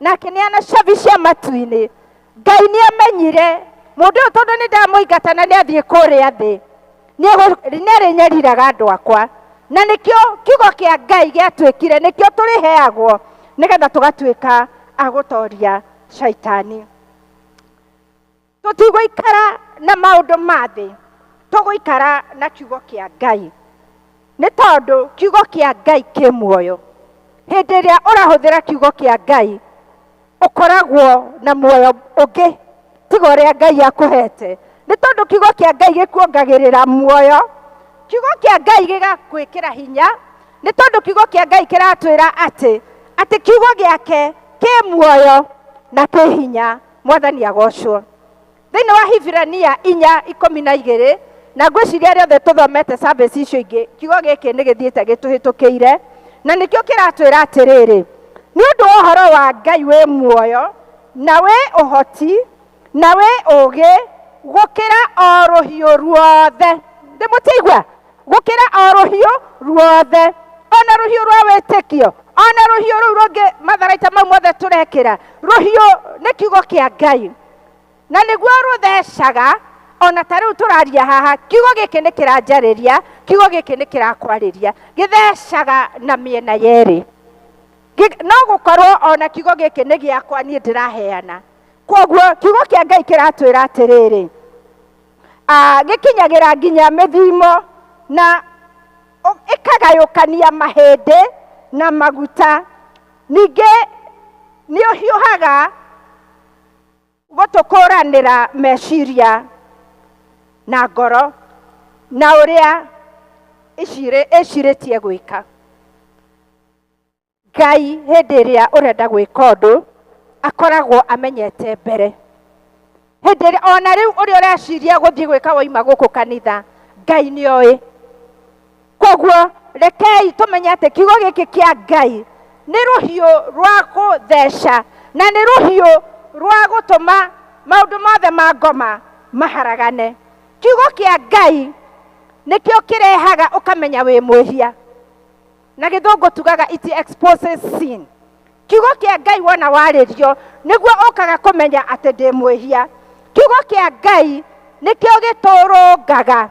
na akĩneana cabi cia matu-inĩ, Ngai nĩ amenyire mũndũ ũyũ tondũ nĩ ndamũingata na nĩ athiĩ kũrĩa thĩ, nĩ arĩnyariraga andũ akwa. Na nĩkĩo kiugo kĩa Ngai gĩatuĩkire, nĩkĩo tũrĩheagwo, nĩgetha tũgatuĩka agũtoria shaitani. Tũtigũikara na maũndũ ma thĩ, tũgũikara na kiugo kĩa Ngai, nĩ tondũ kiugo kĩa Ngai kĩ muoyo. Hĩndĩ ĩrĩa ũrahũthĩra kiugo kĩa Ngai, ũkoragwo na muoyo ũngĩ tiga ũrĩa Ngai akũhete, nĩ tondũ kiugo kĩa Ngai gĩkuongagĩrĩra muoyo, kiugo kĩa Ngai gĩgakwĩkĩra hinya, nĩ tondũ kiugo kĩa Ngai kĩratwĩra atĩ kiugo gĩake kĩ muoyo na kĩ hinya. Mwathani agocwo. Thĩinĩ wa Hibirania 4:12 na ngwĩciria arĩa othe tũthomete service icio ingĩ, kiugo gĩkĩ nĩ gĩthiĩte gĩtũhĩtũkĩire, na nĩkĩo kĩratwĩra atĩrĩrĩ, nĩ ũndũ wa ũhoro wa Ngai wĩ muoyo na wĩ ũhoti na wĩ ũũgĩ gũkĩra o rũhiũ ruothe. Ndĩmũtigua? Gũkĩra o rũhiũ ruothe, ona rũhiũ rwa wĩtĩkio, ona rũhiũ rũu rũngĩ matharaita mau mothe tũrekĩra. Rũhiũ nĩ kiugo kĩa Ngai, na nĩguo rũthecaga. Ona ta rĩu tũraria haha, kiugo gĩkĩ nĩ kĩranjarĩria, kiugo gĩkĩ nĩ kĩrakwarĩria, gĩthecaga na mĩena yerĩ. No gũkorwo ona kiugo gĩkĩ nĩ gĩakwa niĩ ndĩraheana. Kwoguo kiugo kĩa Ngai kĩratwĩra atĩrĩrĩ, gĩkinyagĩra nginya mĩthimo na ĩkagayũkania mahĩndĩ na maguta. Ningĩ nĩ ũhiũhaga gũtũkũranĩra meciria na ngoro na ũrĩa ĩcirĩtie gwĩka. Ngai hĩndĩ ĩrĩa ũrenda gwĩka ũndũ akoragwo amenyete mbere. Hĩndĩ ĩrĩa ona rĩu ũrĩa ũreciria gũthiĩ gwĩka woima gũkũ kanitha, Ngai nĩoĩ. Kwoguo rekei tũmenye atĩ kiugo gĩkĩ kĩa Ngai nĩ rũhiũ rwa gũtheca na nĩ rũhiũ rwa gũtũma maũndũ mothe ma ngoma maharagane. Kiugo kĩa Ngai nĩkĩo kĩrehaga ũkamenya wĩ mwĩhia, na gĩthũngũ tugaga it exposes sin. Kiugo kĩa Ngai wona warĩrio nĩguo ũkaga kũmenya atĩ ndĩ mwĩhia. Kiugo kĩa Ngai nĩkĩo gĩtũrũngaga,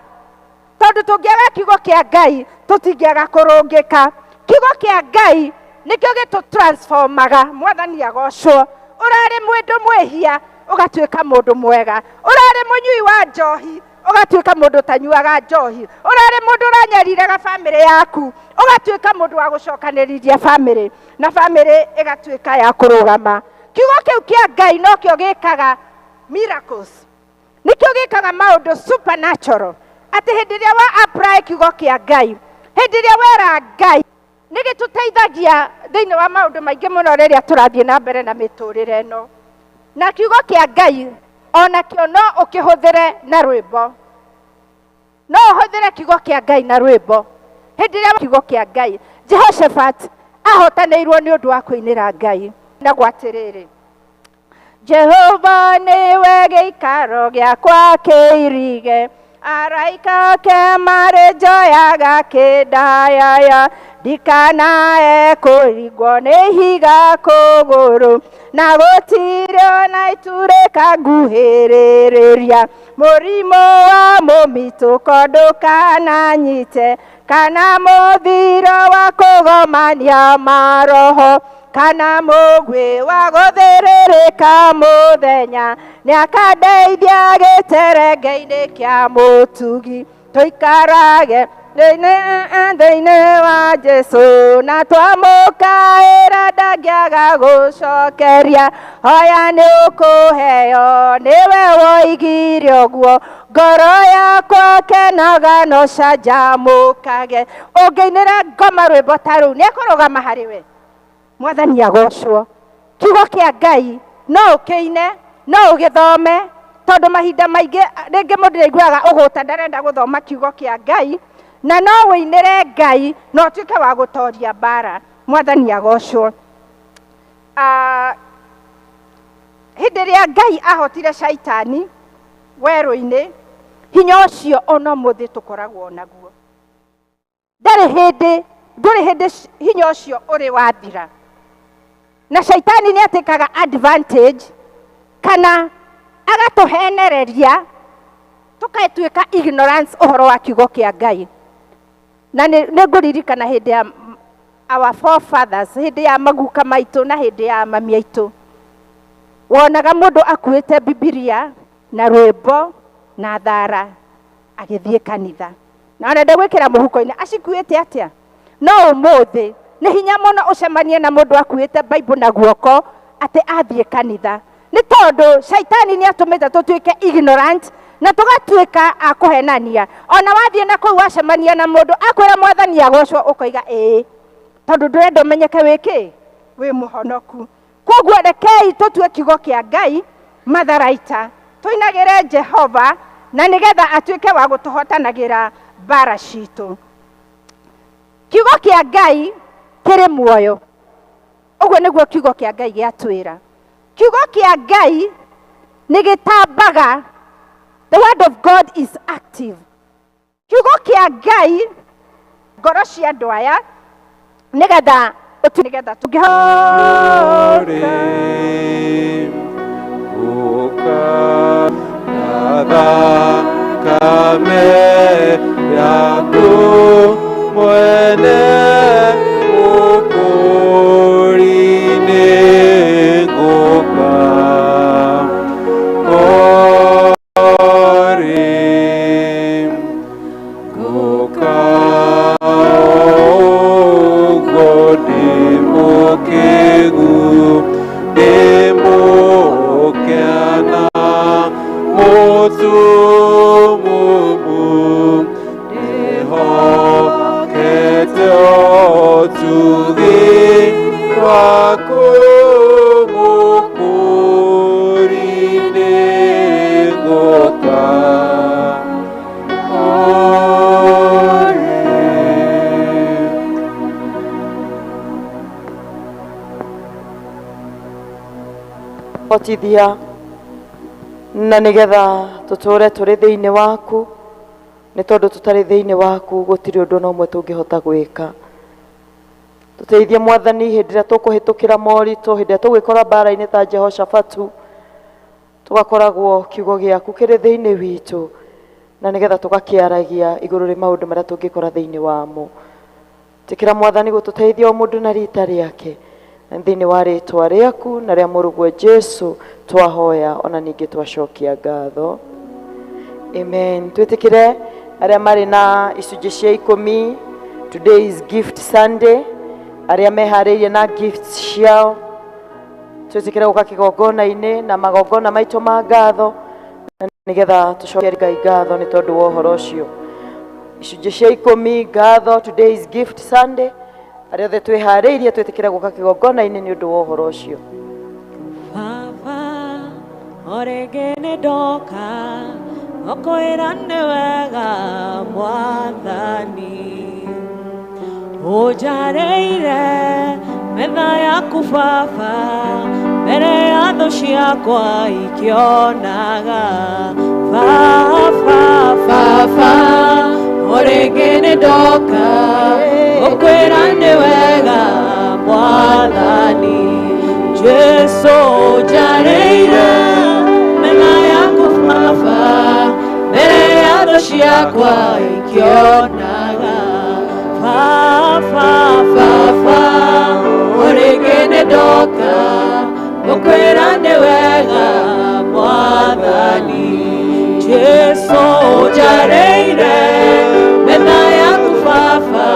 tondũ tũngĩaga kiugo kĩa Ngai tũtingĩaga kũrũngĩka. Kiugo kĩa Ngai nĩkĩo gĩtũtransformaga. Mwathani agocwo. Ũrarĩ mũndũ mwĩhia ũgatuĩka mũndũ mwega, ũrarĩ mũnyui wa njohi ũgatuĩka mũndũ tanyuaga njohi, ũrarĩ mũndũ ũranyariraga bamĩrĩ yaku ũgatuĩka mũndũ wa gũcokanĩrĩria bamĩrĩ, na bamĩrĩ ĩgatuĩka ya kũrũgama. Kiugo kĩu kĩa Ngai no kĩo gĩkaga miracles, nĩkĩo gĩkaga maũndũ supernatural. Atĩ hĩndĩ ĩrĩa wa apply kiugo kĩa Ngai, hĩndĩ ĩrĩa wera Ngai, nĩ gĩtũteithagia thĩinĩ wa maũndũ maingĩ mũno rĩrĩa tũrathiĩ na mbere na mĩtũrĩre ĩno. Na kiugo kĩa Ngai ona kĩo no ũkĩhũthĩre na rwĩmbo. No ũhũthĩre kiugo kĩa Ngai na rwĩmbo. Hĩndĩ ĩrĩa kiugo kĩa Ngai, Jehoshaphat ahotanĩirwo nĩ ũndũ wa kũinĩra Ngai na gwatĩrĩrĩ, Jehova nĩwe gĩikaro gĩakwa kĩirige, araika ake marĩ njoyaga kĩndayaya, ndikanae kũringwo nĩ ihiga kũgũrũ, na gũtirĩ ona itu rĩkanguhĩrĩria. Mũrimũ wa mũmitũko ndũkananyite, kana mũthiro wa kũgomania maroho, kana mũgwĩ wa gũthĩrĩrĩka mũthenya, nĩakandeithia gĩterenge-inĩ kĩa mũtugi. Tũikarage thĩinĩ wa Jesũ na twamũkaĩra ndangĩaga gũcokeria. Hoya nĩ ũkũheo, nĩwe woigire ũguo, ngoro yakwa kenaga no canjamũkage. Ũngĩinĩra ngoma rwĩmbo ta rũu nĩekũrũgama harĩ we. Mwathani agocwo. Kiugo kĩa Ngai no ũkĩine, no ũgĩthome, tondũ mahinda maingĩ rĩngĩ mũndũ nĩaiguaga ũgũta ndarenda gũthoma kiugo kĩa Ngai, na no wĩinĩre Ngai no ũtuĩke wa gũtoria mbara. Mwathani agocwo. Hĩndĩ ĩrĩa Ngai ahotire Shaitani werũ-inĩ, hinya ũcio ona ũmũthĩ tũkoragwo naguo. Ndũrĩ hĩndĩ hinya ũcio ũrĩ wathira. Na Shaitani nĩatĩkaga advantage kana agatũhenereria tũkatuĩka ignorance ũhoro wa kiugo kĩa Ngai. Na nĩngũririkana hĩndĩ ya our forefathers, hĩndĩ ya maguka maitũ na hĩndĩ ya mami aitũ, wonaga mũndũ akuĩte Bibilia na rwĩmbo na thara agĩthiĩ kanitha, na ona ndegwĩkĩra mũhuko-inĩ acikuĩte atĩa. No ũmũthĩ nĩ hinya mũno ũcemanie na mũndũ akuĩte Bible na guoko atĩ athiĩ kanitha, nĩ tondũ Shaitani nĩatũmĩte tũtuĩke ignorant na tugatuĩka a kũhenania. Ona wathiĩ na kũu wacemania na mũndũ akwĩra Mwathani agocwo, ũkoiga tondũ ndũrenda ũmenyeke wĩkĩ wĩ mũhonoku. Koguo rekei tũtue kiugo kĩa Ngai matharaita, tũinagĩre Jehova na nĩgetha atuĩke wa gũtũhotanagĩra mbara citũ. Kiugo kĩa Ngai kĩrĩ muoyo. Ũguo nĩguo kiugo kĩa Ngai gĩatwĩra. Kiugo kĩa Ngai nĩ gĩtambaga. The word of God is active. Kiugo kĩa Ngai ngoro cia andũ aya nĩgetha kame yaku mwene ukurine nguka kore nguka ugodi mukegu demokiana motu hotithia na nigetha tutore tũrĩ thĩinĩ waku, nĩ tondũ tũtarĩ thĩinĩ waku gũtirĩ ũndũ no ũmwe tũngĩhota gwĩka. Tũteithie Mwathani hĩndĩ ĩrĩa tũkũhĩtũkĩra moritũ, hĩndĩ ĩrĩa tũgwĩkora mbara-inĩ ta Jehoshafatu, tũgakoragwo kiugo gĩaku kĩrĩ thĩinĩ witũ, na nĩgetha tũgakĩaragia igũrũ rĩ maũndũ marĩa tũngĩkora thĩinĩ wamo. Tĩkĩra Mwathani gũtũteithia o mũndũ na rita rĩake, na thĩinĩ wa rĩtwa rĩaku na rĩa mũrũguo Jesu twahoya, ona ningĩ twacokia ngatho. Amen. Twĩtĩkĩre arĩa marĩ na icunjĩ cia 10. Today is gift Sunday. Arĩa meharĩirie na gifts ciao, twĩtĩkĩre gũka kĩgongona-inĩ na magongona maitũ ma ngatho, na nĩgetha tũcokie Ngai ngatho nĩ tondũ wa ũhoro ũcio. Icunjĩ cia 10 ngatho. Today is gift Sunday. Arĩa othe twĩharĩirie twĩtĩkĩre gũka kĩgongona-inĩ nĩ ũndũ wa ũhoro ũcio. Baba orege nĩ ndoka ũkwĩra nĩ wega Mwathani, ũnjarĩire metha yaku Baba mbere ya thũ ciakwa ikĩonaga. Baba orege nĩ ndoka ũkwĩra nĩ wega Mwathani, Jesu ũnjarĩire metha yaku Baba mbere ya thũ ciakwa ikĩonaga. Baba orege nĩ ndoka ũkwĩra nĩ wega Mwathani, Jesu ũnjarĩire metha yaku Baba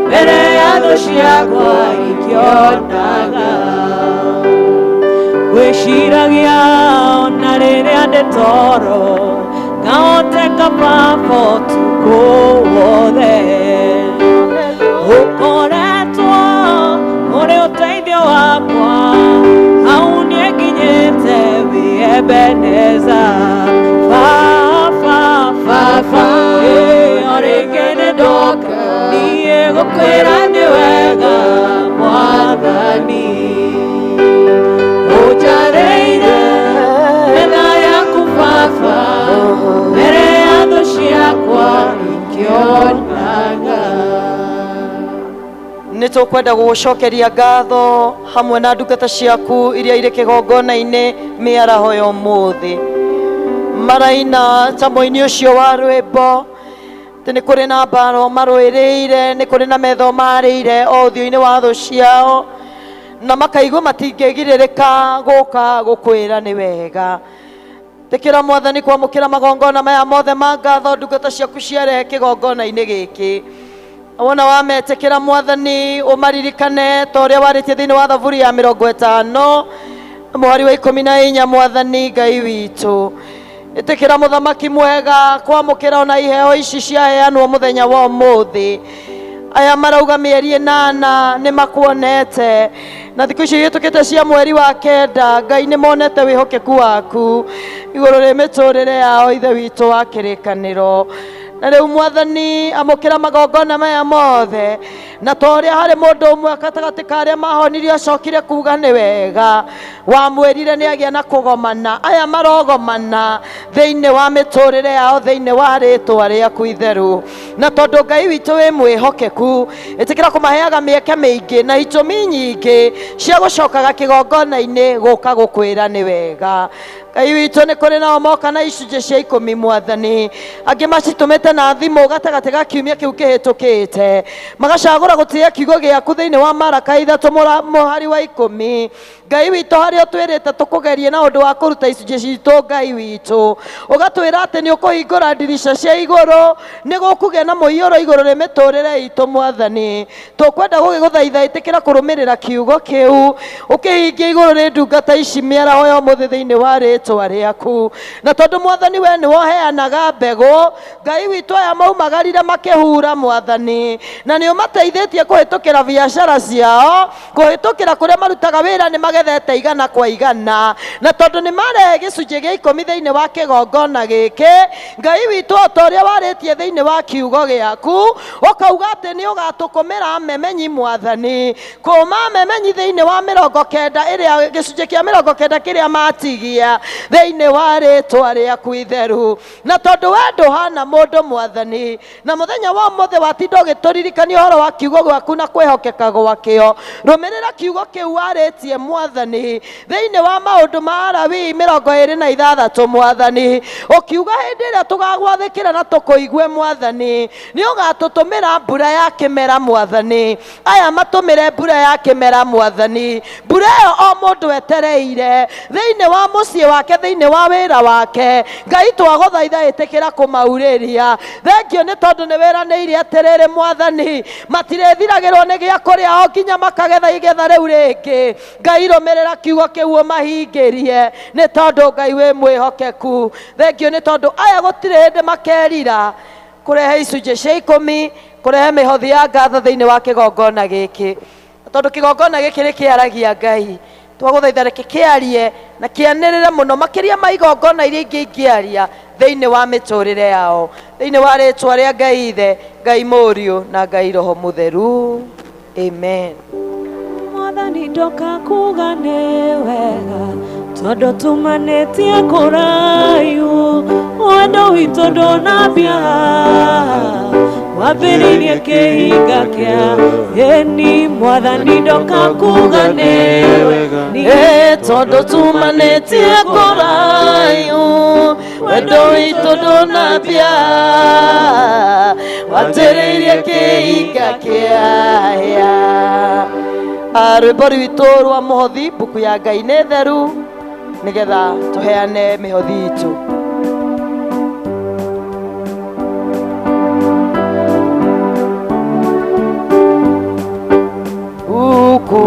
mbere ya thũ ciakwa ikĩonaga. Gwĩciragia ona rĩrĩa ndĩ toro ngahoteka Baba ũtukũ wothe, ũkoretwo ũrĩ ũteithio wakwa hau niĩ nginyĩte wĩ Ebeneza. Baba orege nĩ ndoka niĩ gũkwĩra nĩ wega Mwathani, ũnjarĩire metha yaku Baba mbere ya thũ ciakwa ikĩonaga. Nĩ tũkwenda gũgũcokeria ngatho hamwe na ndungata ciaku iria irĩ kĩgongona-inĩ mĩaraho ya ũmũthĩ. Maraina ta mũini ũcio wa rwĩmbo atĩ nĩ kũrĩ na mbara marũĩrĩire, nĩ kũrĩ na metha marĩire o ũthiũ-inĩ wa thũ ciao, na makaigua matingĩgirĩrĩka gũka gũkwĩra nĩ wega. Tĩkĩra Mwathani kwamũkĩra magongona maya mothe ma ngatho ndungata ciaku ciarehe kĩgongona-inĩ gĩkĩ. Wona wametĩkĩra Mwathani ũmaririkane ta ũrĩa warĩtie thĩinĩ wa Thaburi ya 50 mũhari wa 14. Mwathani Ngai witũ itikira muthamaki mwega kwamukira ona iheo ici ciaheanwo muthenya wa umuthi. Aya marauga mĩeri 8 nĩ makuonete na thikũ ici igĩtũkĩte cia mweri wa 9 Ngai nĩ monete wĩhokeku waku igũrũ rĩa mĩtũrĩre yao ithe witũ wa kĩrĩkanĩro. Na rĩu Mwathani amũkĩra magongona maya mothe na torĩa harĩ mũndũ ũmwe gatagatĩ ka arĩa mahonirio acokire kuga nĩ wega wamwĩrire nĩ agĩa na kũgomana. Aya marogomana thĩinĩ wa mĩtũrĩre yao thĩinĩ wa rĩtwa rĩaku itheru, na tondũ Ngai witũ wĩ mwĩhokeku ĩtĩkĩra kũmaheaga mĩeke mĩingĩ na itũmi nyingĩ cia gũcokaga kĩgongona-inĩ gũka gũkwĩra nĩ wega. Ngai witũ nĩ kũrĩ nao moka na icunjĩ cia 10 Mwathani, angĩ macitũmĩte na thimũ gatagatĩ ga kiumia kĩu kĩhĩtũkĩte magacagũra gũtĩa kiugo gĩaku thĩinĩ wa Maraka 3 mũhari wa 10. Ngai witũ harĩa twĩrĩte tũkũgerie na ũndũ wa kũruta icunjĩ citũ, Ngai witũ ũgatwĩra atĩ nĩ ũkũhingũra ndirica cia igũrũ nĩ gũkũgĩa na mũiyũro igũrũ rĩa mĩtũrĩre itũ. Mwathani tũkwenda gũgĩgũthaitha ĩtĩkĩra kũrũmĩrĩra kiugo kĩu ũkĩhingia igũrũ rĩa ndungata ici mĩaraho ya ũmũthĩ thĩinĩ wa rĩtwa rĩaku. Na tondũ Mwathani we nĩ woheanaga mbegũ, Ngai witũ aya maumagarire makĩhura Mwathani, na nĩ ũmateithĩtie kũhĩtũkĩra biacara ciao, kũhĩtũkĩra kũrĩa marutaga wĩra nĩ magethete igana kwa igana. Na tondũ nĩ marehe gĩcunjĩ gĩa 10 thĩinĩ wa kĩgongona gĩkĩ, Ngai witũ o ta ũrĩa warĩtie thĩinĩ wa kiugo gĩaku ũkauga atĩ nĩ ũgatũkũmĩra memenyi Mwathani, kũma memenyi thĩinĩ wa 90 ĩrĩa gĩcunjĩ kĩa 90 kĩrĩa matigia thĩinĩ wa rĩtwa rĩaku itheru. Na tondũ we ndũhana mũndũ Mwathani, na mũthenya wa ũmũthĩ watinda ũgĩtũririkania ũhoro wa kiugo gwaku na kwĩhokeka gwakĩo, rũmĩrĩra kiugo kĩu warĩtie Mwathani thĩinĩ wa maũndũ ma Alawii 26 Mwathani, ũkiuga hĩndĩ ĩrĩa tũgagwathĩkĩra na tũkũigue Mwathani nĩ ũgatũtũmĩra mbura ya kĩmera Mwathani. Aya matũmĩre mbura ya kĩmera Mwathani, mbura ĩyo o mũndũ etereire thĩinĩ wa mũciĩ wake, thĩinĩ wa wĩra wake. Ngai twagũthaitha ĩtĩkĩra kũmaurĩria. Thengio nĩ tondũ nĩ wĩranĩire atĩrĩrĩ Mwathani matirĩthiragĩrwo nĩ gĩa kũrĩa o nginya makagetha igetha rĩu rĩngĩ. Ngai rũmĩrĩra kiugo kĩu ũmahingĩrie nĩ tondũ Ngai wĩ mwĩhokeku. Thengio nĩ tondũ aya gũtirĩ hĩndĩ makerira kũrehe icunjĩ cia 10, kũrehe mĩhothi ya ngatho thĩinĩ wa kĩgongona gĩkĩ, tondũ kĩgongona gĩkĩ nĩ kĩaragia Ngai. Twagũthaitha reke kĩarie na kĩanĩrĩre mũno makĩria ma igongona iria ingĩ ingĩaria thĩinĩ wa mĩtũrĩre yao, thĩinĩ wa rĩtwa rĩa Ngai Ithe, Ngai Mũriũ na Ngai Roho Mũtheru. Amen. Mwathani ndoka kuga nĩ wega tondũ tumanĩtie kũraihu, wendo witũ ndũnambia wambĩrĩirie kĩhinga kĩa ĩni. Mwathani ndoka kuga nĩ wega tondũ tumanĩtie kũraihu, wendo witũ ndũnambia wambĩrĩirie kĩhinga kĩa rwĩmbo rwitũ rwa mũhothi mbuku ya Ngai nĩ theru nĩgetha tũheane mĩhothi itũ. Mbuku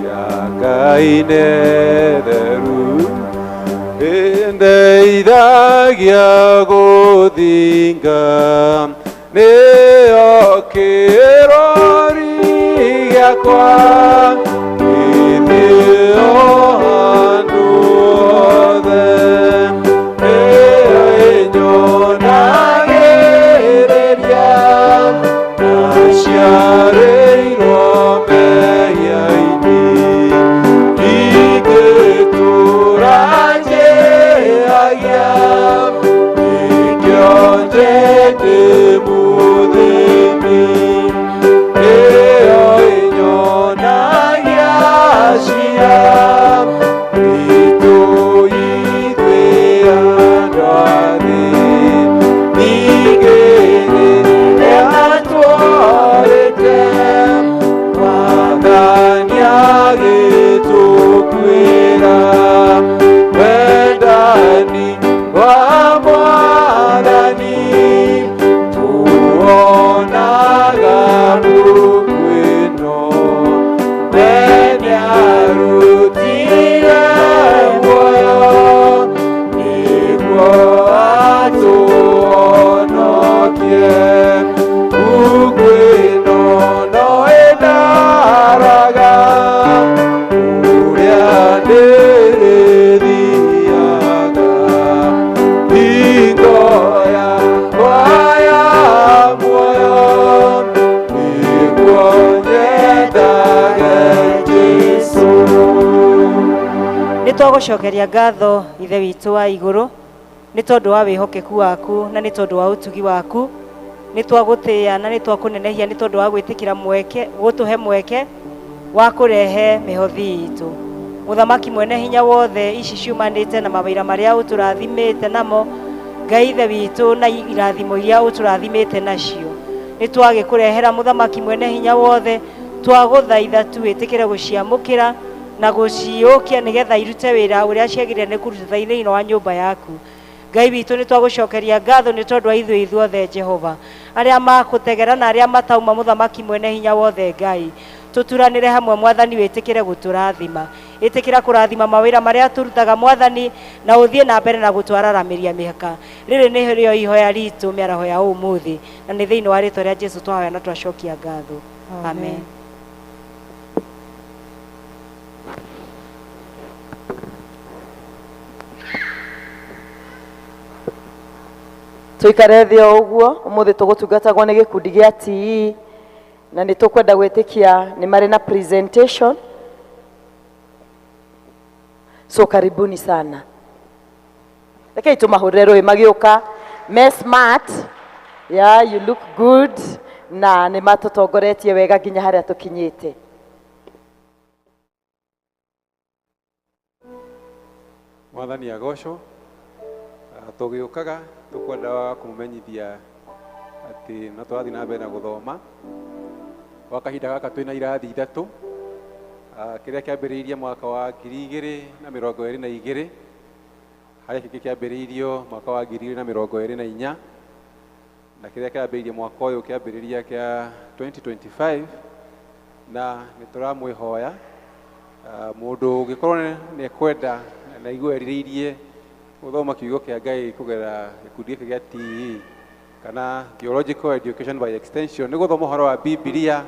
ya Ngai nĩ theru ĩndeithagia gũthinga, nĩyo kĩrori gĩakwa gĩthio handũ hothe, nĩyo ĩnyonagĩrĩria na ciarĩirwo mehia-inĩ, ingĩtũũra njĩhagia nĩkĩo ndĩ mũthĩni, nĩyo ĩnyonagia ciira witũ ithuĩ andũ a thĩ, ningĩ rĩrĩa twarĩte twagucokeria ngatho ithe witũ wa igũrũ nĩ tondũ wa wĩhokeku waku na nĩ tondũ wa ũtugi waku, nĩ twagũtĩĩa na nĩ twakũnenehia nĩ tondũ wa gwĩtĩkĩra mweke, gũtũhe mweke wa kũrehe mĩhothi itũ. Mũthamaki mwene hinya wothe, ici ciumanĩte na mawĩra marĩa ũtũrathimĩte namo, Ngai ithe witũ, na irathimo iria ũtũrathimĩte nacio, nĩ twagĩkũrehera mũthamaki mwene hinya wothe, twagũthaitha tu wĩtĩkĩre gũciamũkĩra na gũciũkia nĩgetha irute wĩra ũrĩa ciagĩrĩire nĩ kũruta thĩinĩ wa nyũmba yaku. Ngai witũ nĩ twagũcokeria ngatho nĩ tondũ wa ithuothe Jehova, arĩa makũtegera na arĩa matauma mũthamaki mwene hinya wothe. Ngai tũturanĩre hamwe Mwathani, wĩtĩkĩre gũtũrathima, ĩtĩkĩra kũrathima mawĩra marĩa tũrutaga Mwathani, na ũthiĩ na mbere na gũtwararameria mĩhaka. Rĩrĩ nĩ rĩo ihoya ritũ mĩaraho ya ũmũthĩ, na nĩ thĩinĩ wa rĩĩtwa rĩa Jesũ twahoya na twacokia ngatho. Amen. Tuikare thĩ o ũguo, ũmũthĩ tũgũtungatagwo nĩ gĩkundi gĩa TE, na nĩ tũkwenda gwĩtĩkia nĩ marĩ na presentation, so karibuni sana. Rekei tũmahũrĩre rũĩ magĩũka, me smart, yeah, you look good, na nĩ matũtongoretie wega nginya harĩa tũkinyĩte. Mwathani agocwo. Tũgĩũkaga tũkwenda kũmũmenyithia atĩ no tũrathiĩ na mbere na gũthoma gwa kahinda gaka twĩna irathi ithatũ, kĩrĩa kĩambĩrĩirie mwaka wa 2022 harĩa kĩngĩ kĩambĩrĩirio mwaka wa 2024 na kĩrĩa kĩambĩrĩirie mwaka ũyũ kĩambĩrĩria kĩa 2025, na nĩ tũramwĩhoya mũndũ ũngĩkorwo nĩ ekwenda na igua erirĩirie gũthoma kiugo kĩa Ngai kũgerera gĩkundi gĩkĩ gĩa TE kana Theological Education by Extension, nĩ gũthoma ũhoro wa Biblia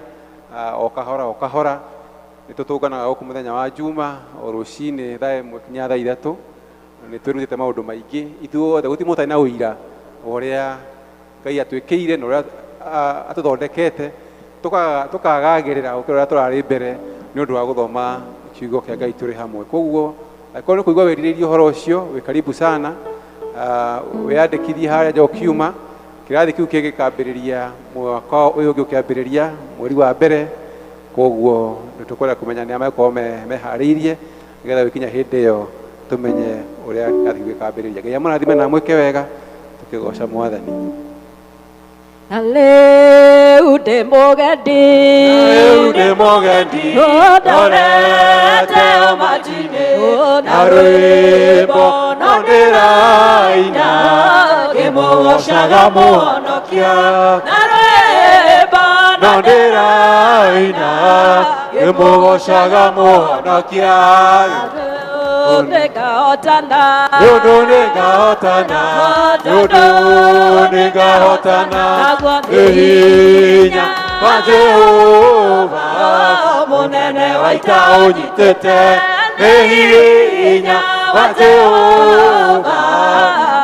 o kahora. Nĩ tũtũnganaga gũkũ mũthenya wa Juma o rũcinĩ thaa ĩmwe nginya thaa ithatũ, nĩ twĩrutĩte maũndũ maingĩ ithuothe, gũtirĩ mũndũ na ũira ũrĩa Ngai atwĩkĩire na ũrĩa atũthondekete, tũkagagĩrĩra gũkĩra ũrĩa tũrarĩ mbere nĩ ũndũ wa gũthoma kiugo kĩa Ngai tũrĩ hamwe. Koguo angĩkorwo nĩ kũigua wĩrirĩirie ũhoro ũcio, wĩ karibu sana, wĩyandĩkithie harĩa nja ũkiuma. Kĩrathi kĩu kĩngĩ gĩkambĩrĩria mwaka ũyũ ũngĩ ũkĩambĩrĩria mweri wa mbere, koguo nĩ tũkwenda kũmenya nĩ megũkorwo meharĩirie nĩgetha gũkinya hĩndĩ ĩyo tũmenye ũrĩa kĩrathi kĩu gĩkambĩrĩria. Ngai amũrathime na mwĩke wega, tũkĩgoca Mwathani. Rĩu ndĩ mũgendi, ndorete ũmaji-inĩ, na rwĩmbo no ndĩraina, ngĩmũgocaga Mũhonokia. Na rwĩmbo no ndĩraina, ngĩmũgocaga Mũhonokia. Nĩngahotana, nĩ hinya wa Jehova, mũnene wa ita ũnyitĩte, nĩ hinya wa Jehova,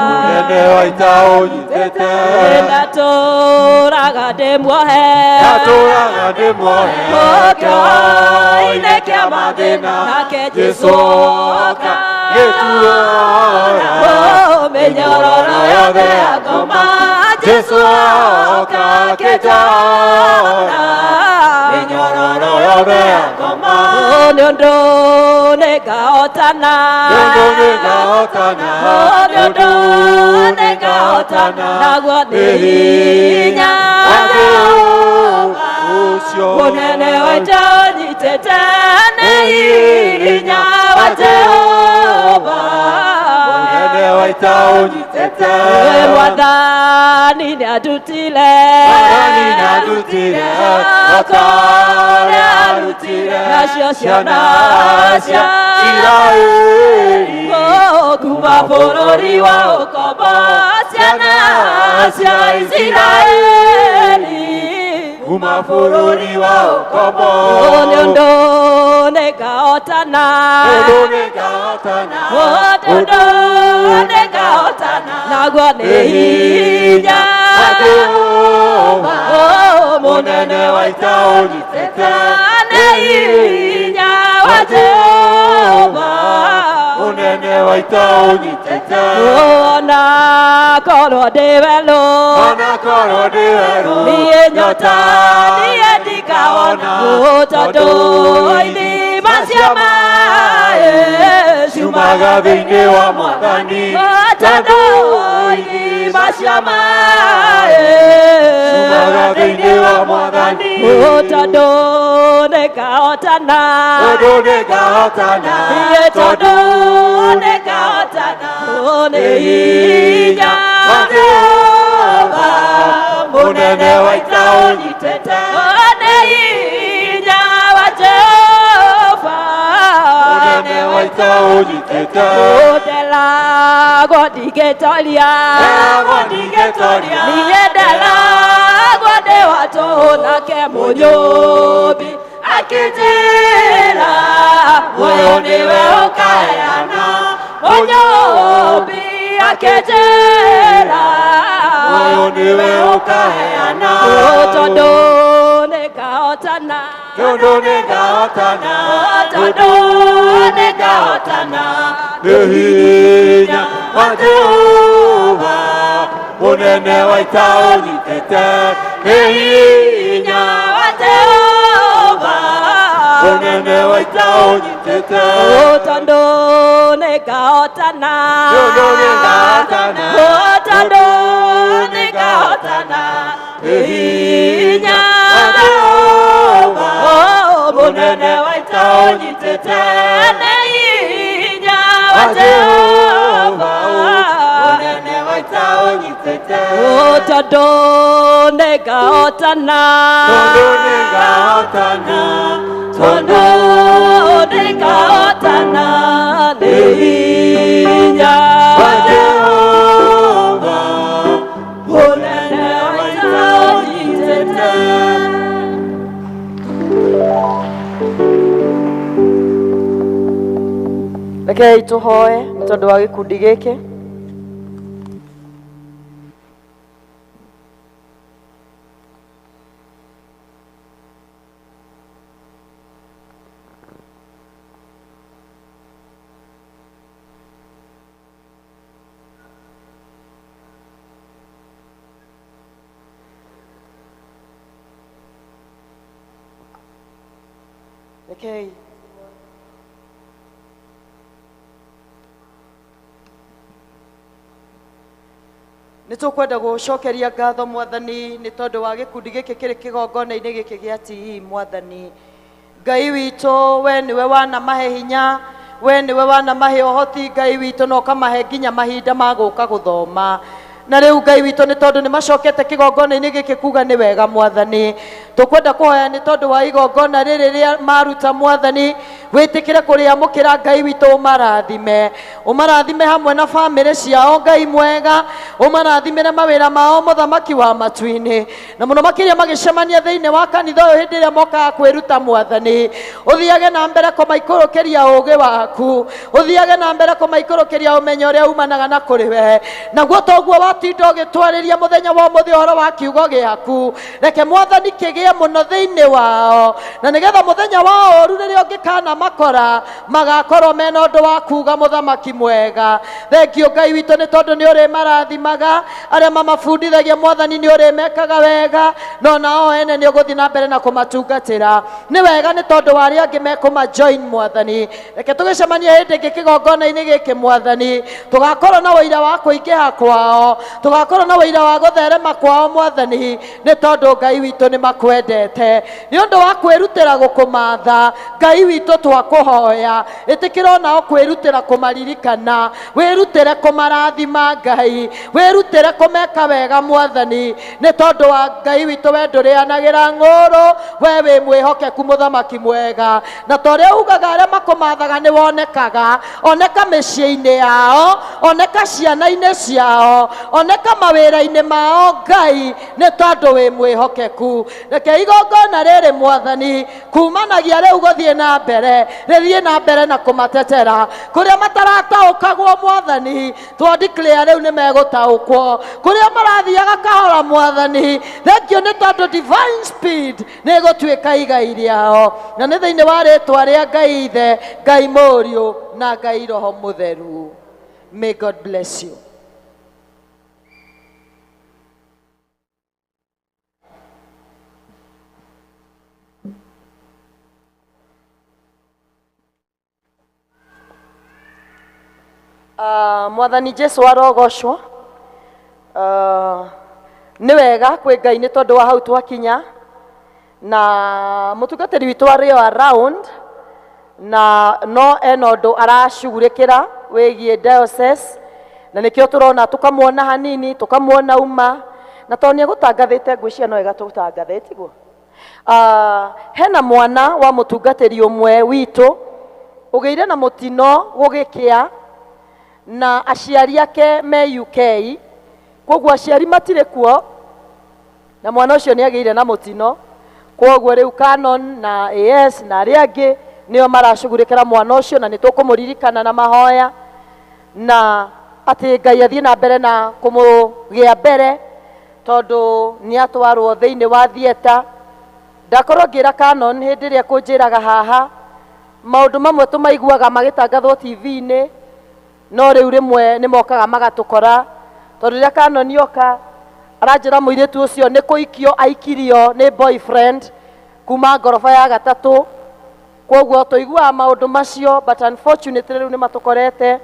mũnene wa ita ũnyitĩte. Ndatũraga ndĩmuohe, kĩoho-inĩ kĩa mathĩna, nake Jesũ oka gĩtuora, mĩnyororo yothe ya ngoma, Jesũ oka gĩtwara, mĩnyororo yothe ya ngoma. Nĩ ũndũ nĩngahotana, naguo nĩ hinya wa Jehova, mũnene wa ita ũnyitĩte, nĩ hinya wa Jehova, mũnene wa ita ũnyitĩte. Mwathani nĩandutire okorĩa arutire nacio ciana cia Isiraeli, kuma bũrũri wa ũkombo, ciana cia Isiraeli, kuma bũrũri wa ũkombo. Nĩ ũndũ nĩngahotana, naguo nĩ hinya wa Jehova, mũnene wa ita ũnyitĩte, nĩ hinya wa Jehova, munene wa ita unyitete ona korwo ndĩ werũ ona korwo ndĩ werũ niĩ nyota niĩ ndikahona tondũ ithima cia maĩ ciumaga thĩinĩ wa Mwathani tondũ ithima cia maĩ ciumaga thĩinĩ wa Mwathani tondũ nĩngahotana tondũ nĩngahotana tondũ nĩngahotana nĩ hinya wa Jehova munene wa ita unyitete nĩ hinya wa Jehova munene wa ita unyitete ndelagwo ndingĩtoria niĩ ndelagwo ndĩ watũ nake mũnyũmbi akĩnjĩra muoyo nĩwe ũkaheana mũnyũmbi akĩnjĩra muoyo nĩwe ũkaheana tondũ nĩngahotana tondũ nĩngahotana tondũ nĩngahotana nĩ hinya wa Jehova munene wa ita unyitete nĩ hinya wa Jehova munene wa ita unyitete tondũ nĩngahotana tondũ nĩngahotana tondũ nĩngahotana nĩ hinya wa Jehova munene wa ita unyitete nĩ hinya wa Jehova munene wa ita unyitete tondũ nĩngahotana tondũ nĩngahotana tondũ nĩngahotana nĩ hinya wa Jehova munene wa ita unyitete rekei tũhoe nĩ tondũ wa gĩkundi gĩkĩ. Rekei nĩ tũkwenda gũcokeria ngatho Mwathani nĩ tondũ wa gĩkundi gĩkĩ kĩrĩ kĩgongona-inĩ gĩkĩ gĩa TE. Mwathani Ngai witũ, we nĩwe wanamahe hinya, we nĩwe wanamahe ũhoti Ngai witũ, na ũkamahe nginya mahinda ma gũka gũthoma. Na rĩu Ngai witũ nĩ tondũ nĩ macokete kĩgongona-inĩ gĩkĩ kuga nĩ wega Mwathani, tũkwenda kũhoya nĩ tondũ wa igongona rĩrĩ rĩa maruta Mwathani, wĩtĩkĩre kũrĩamũkĩra Ngai witũ, ũmarathime hamwe na bamĩrĩ ciao Ngai mwega, ũmarathimĩre mawĩra mao mũthamaki wa matu-inĩ, na mũno makĩria magĩcemania thĩinĩ wa kanitha ũyũ hĩndĩ ĩrĩa mokaga kwĩruta Mwathani, ũthiage na mbere kũmaikũrũkĩria ũũgĩ waku, ũthiage na mbere kũmaikũrũkĩria ũmenyo ũrĩa umanaga na kũrĩ we, naguo toguo watinda ũgĩtwarĩria mũthenya wa ũmũthĩ ũhoro wa kiugo gĩaku, reke Mwathani kĩgĩe mũno thĩinĩ wao, na nĩgetha mũthenya wa ũũru rĩrĩa ũngĩkana makora magakorwo mena ũndũ wa kuga mũthamaki mwega. Thengio Ngai witũ nĩ tondũ nĩ ũrĩ marathimaga arĩa mamabundithagia Mwathani, nĩ ũrĩ mekaga wega, no nao ene nĩ ũgũthiĩ na mbere na kũmatungatĩra. Nĩ wega nĩ tondũ wa arĩa angĩ mekũmajoin Mwathani, reke tũgĩcemania hĩndĩ ĩngĩ kĩgongona-inĩ gĩkĩ Mwathani, tũgakorwo na ũira wa kũingĩha kwao, tũgakorwo na ũira wa gũtherema kwao Mwathani, nĩ tondũ Ngai witũ nĩ makwendete, nĩ ũndũ wa kwĩrutĩra gũkũmatha Ngai witũ twakũhoya, ĩtĩkĩra onao kwĩrutĩra kũmaririkana, wĩrutĩre kũmarathima Ngai, wĩrutĩre kũmeka wega Mwathani, nĩ tondũ wa Ngai witũ we ndũrĩanagĩra ng'ũrũ, we wĩ mwĩhokeku mũthamaki mwega, na ta ũrĩa ugaga arĩa makũmathaga nĩ wonekaga, oneka mĩciĩ-inĩ yao, oneka ciana-inĩ ciao, oneka mawĩra-inĩ mao Ngai, nĩ tondũ wĩ mwĩhokeku. Reke igongona rĩrĩ Mwathani kumanagia riu guthie na mbere rithie na mbere na kumatetera kuria matarataukagwo mwathani twa declare riu ni megutaukwo kuria marathiaga kahora mwathani thank you ni tondu divine speed ni gutuika igai riao na ni thiini wa ritwa ria Ngai Ithe Ngai Mũriũ na Ngai Roho Mũtheru. May God bless you. Mwathani Jesu arogocwo. Nĩ wega kwĩ Ngai nĩ tondũ wa hau twakinya na mũtungatĩri witũ arĩ around na no ena ũndũ aracugurĩkĩra wĩgiĩ diocese na nĩkĩo tũrona tũkamuona hanini tũkamuona uma na tondũ nĩegũtangathĩte ngwĩciria no wega tũtangathĩte tiguo. Hena mwana wa mũtungatĩri ũmwe witũ ũgĩire na mũtino gũgĩkĩa na aciari ake me UK, koguo aciari matirĩ kuo na mwana ũcio nĩagĩire na mũtino, koguo rĩu Canon na AS na arĩa angĩ nĩo maracugurĩkĩra mwana ũcio na nĩtũkũmũririkana na mahoya na atĩ Ngai athiĩ na mbere na kũmũgĩa mbere tondũ nĩatwarwo thĩinĩ wa theater. Ndakorwo ngĩra Canon hĩndĩ ĩrĩa kũnjĩraga haha maũndũ mamwe tũmaiguaga magĩtangathwo TV-inĩ no rĩu rĩmwe nĩmokaga magatũkora tondũ rĩrĩa Canon yoka aranjĩra mũirĩtu ũcio nĩ kũikio aikirio nĩ boyfriend kuma ngoroba ya gatatũ, koguo tũiguaga maũndũ macio but unfortunately rĩu nĩmatũkorete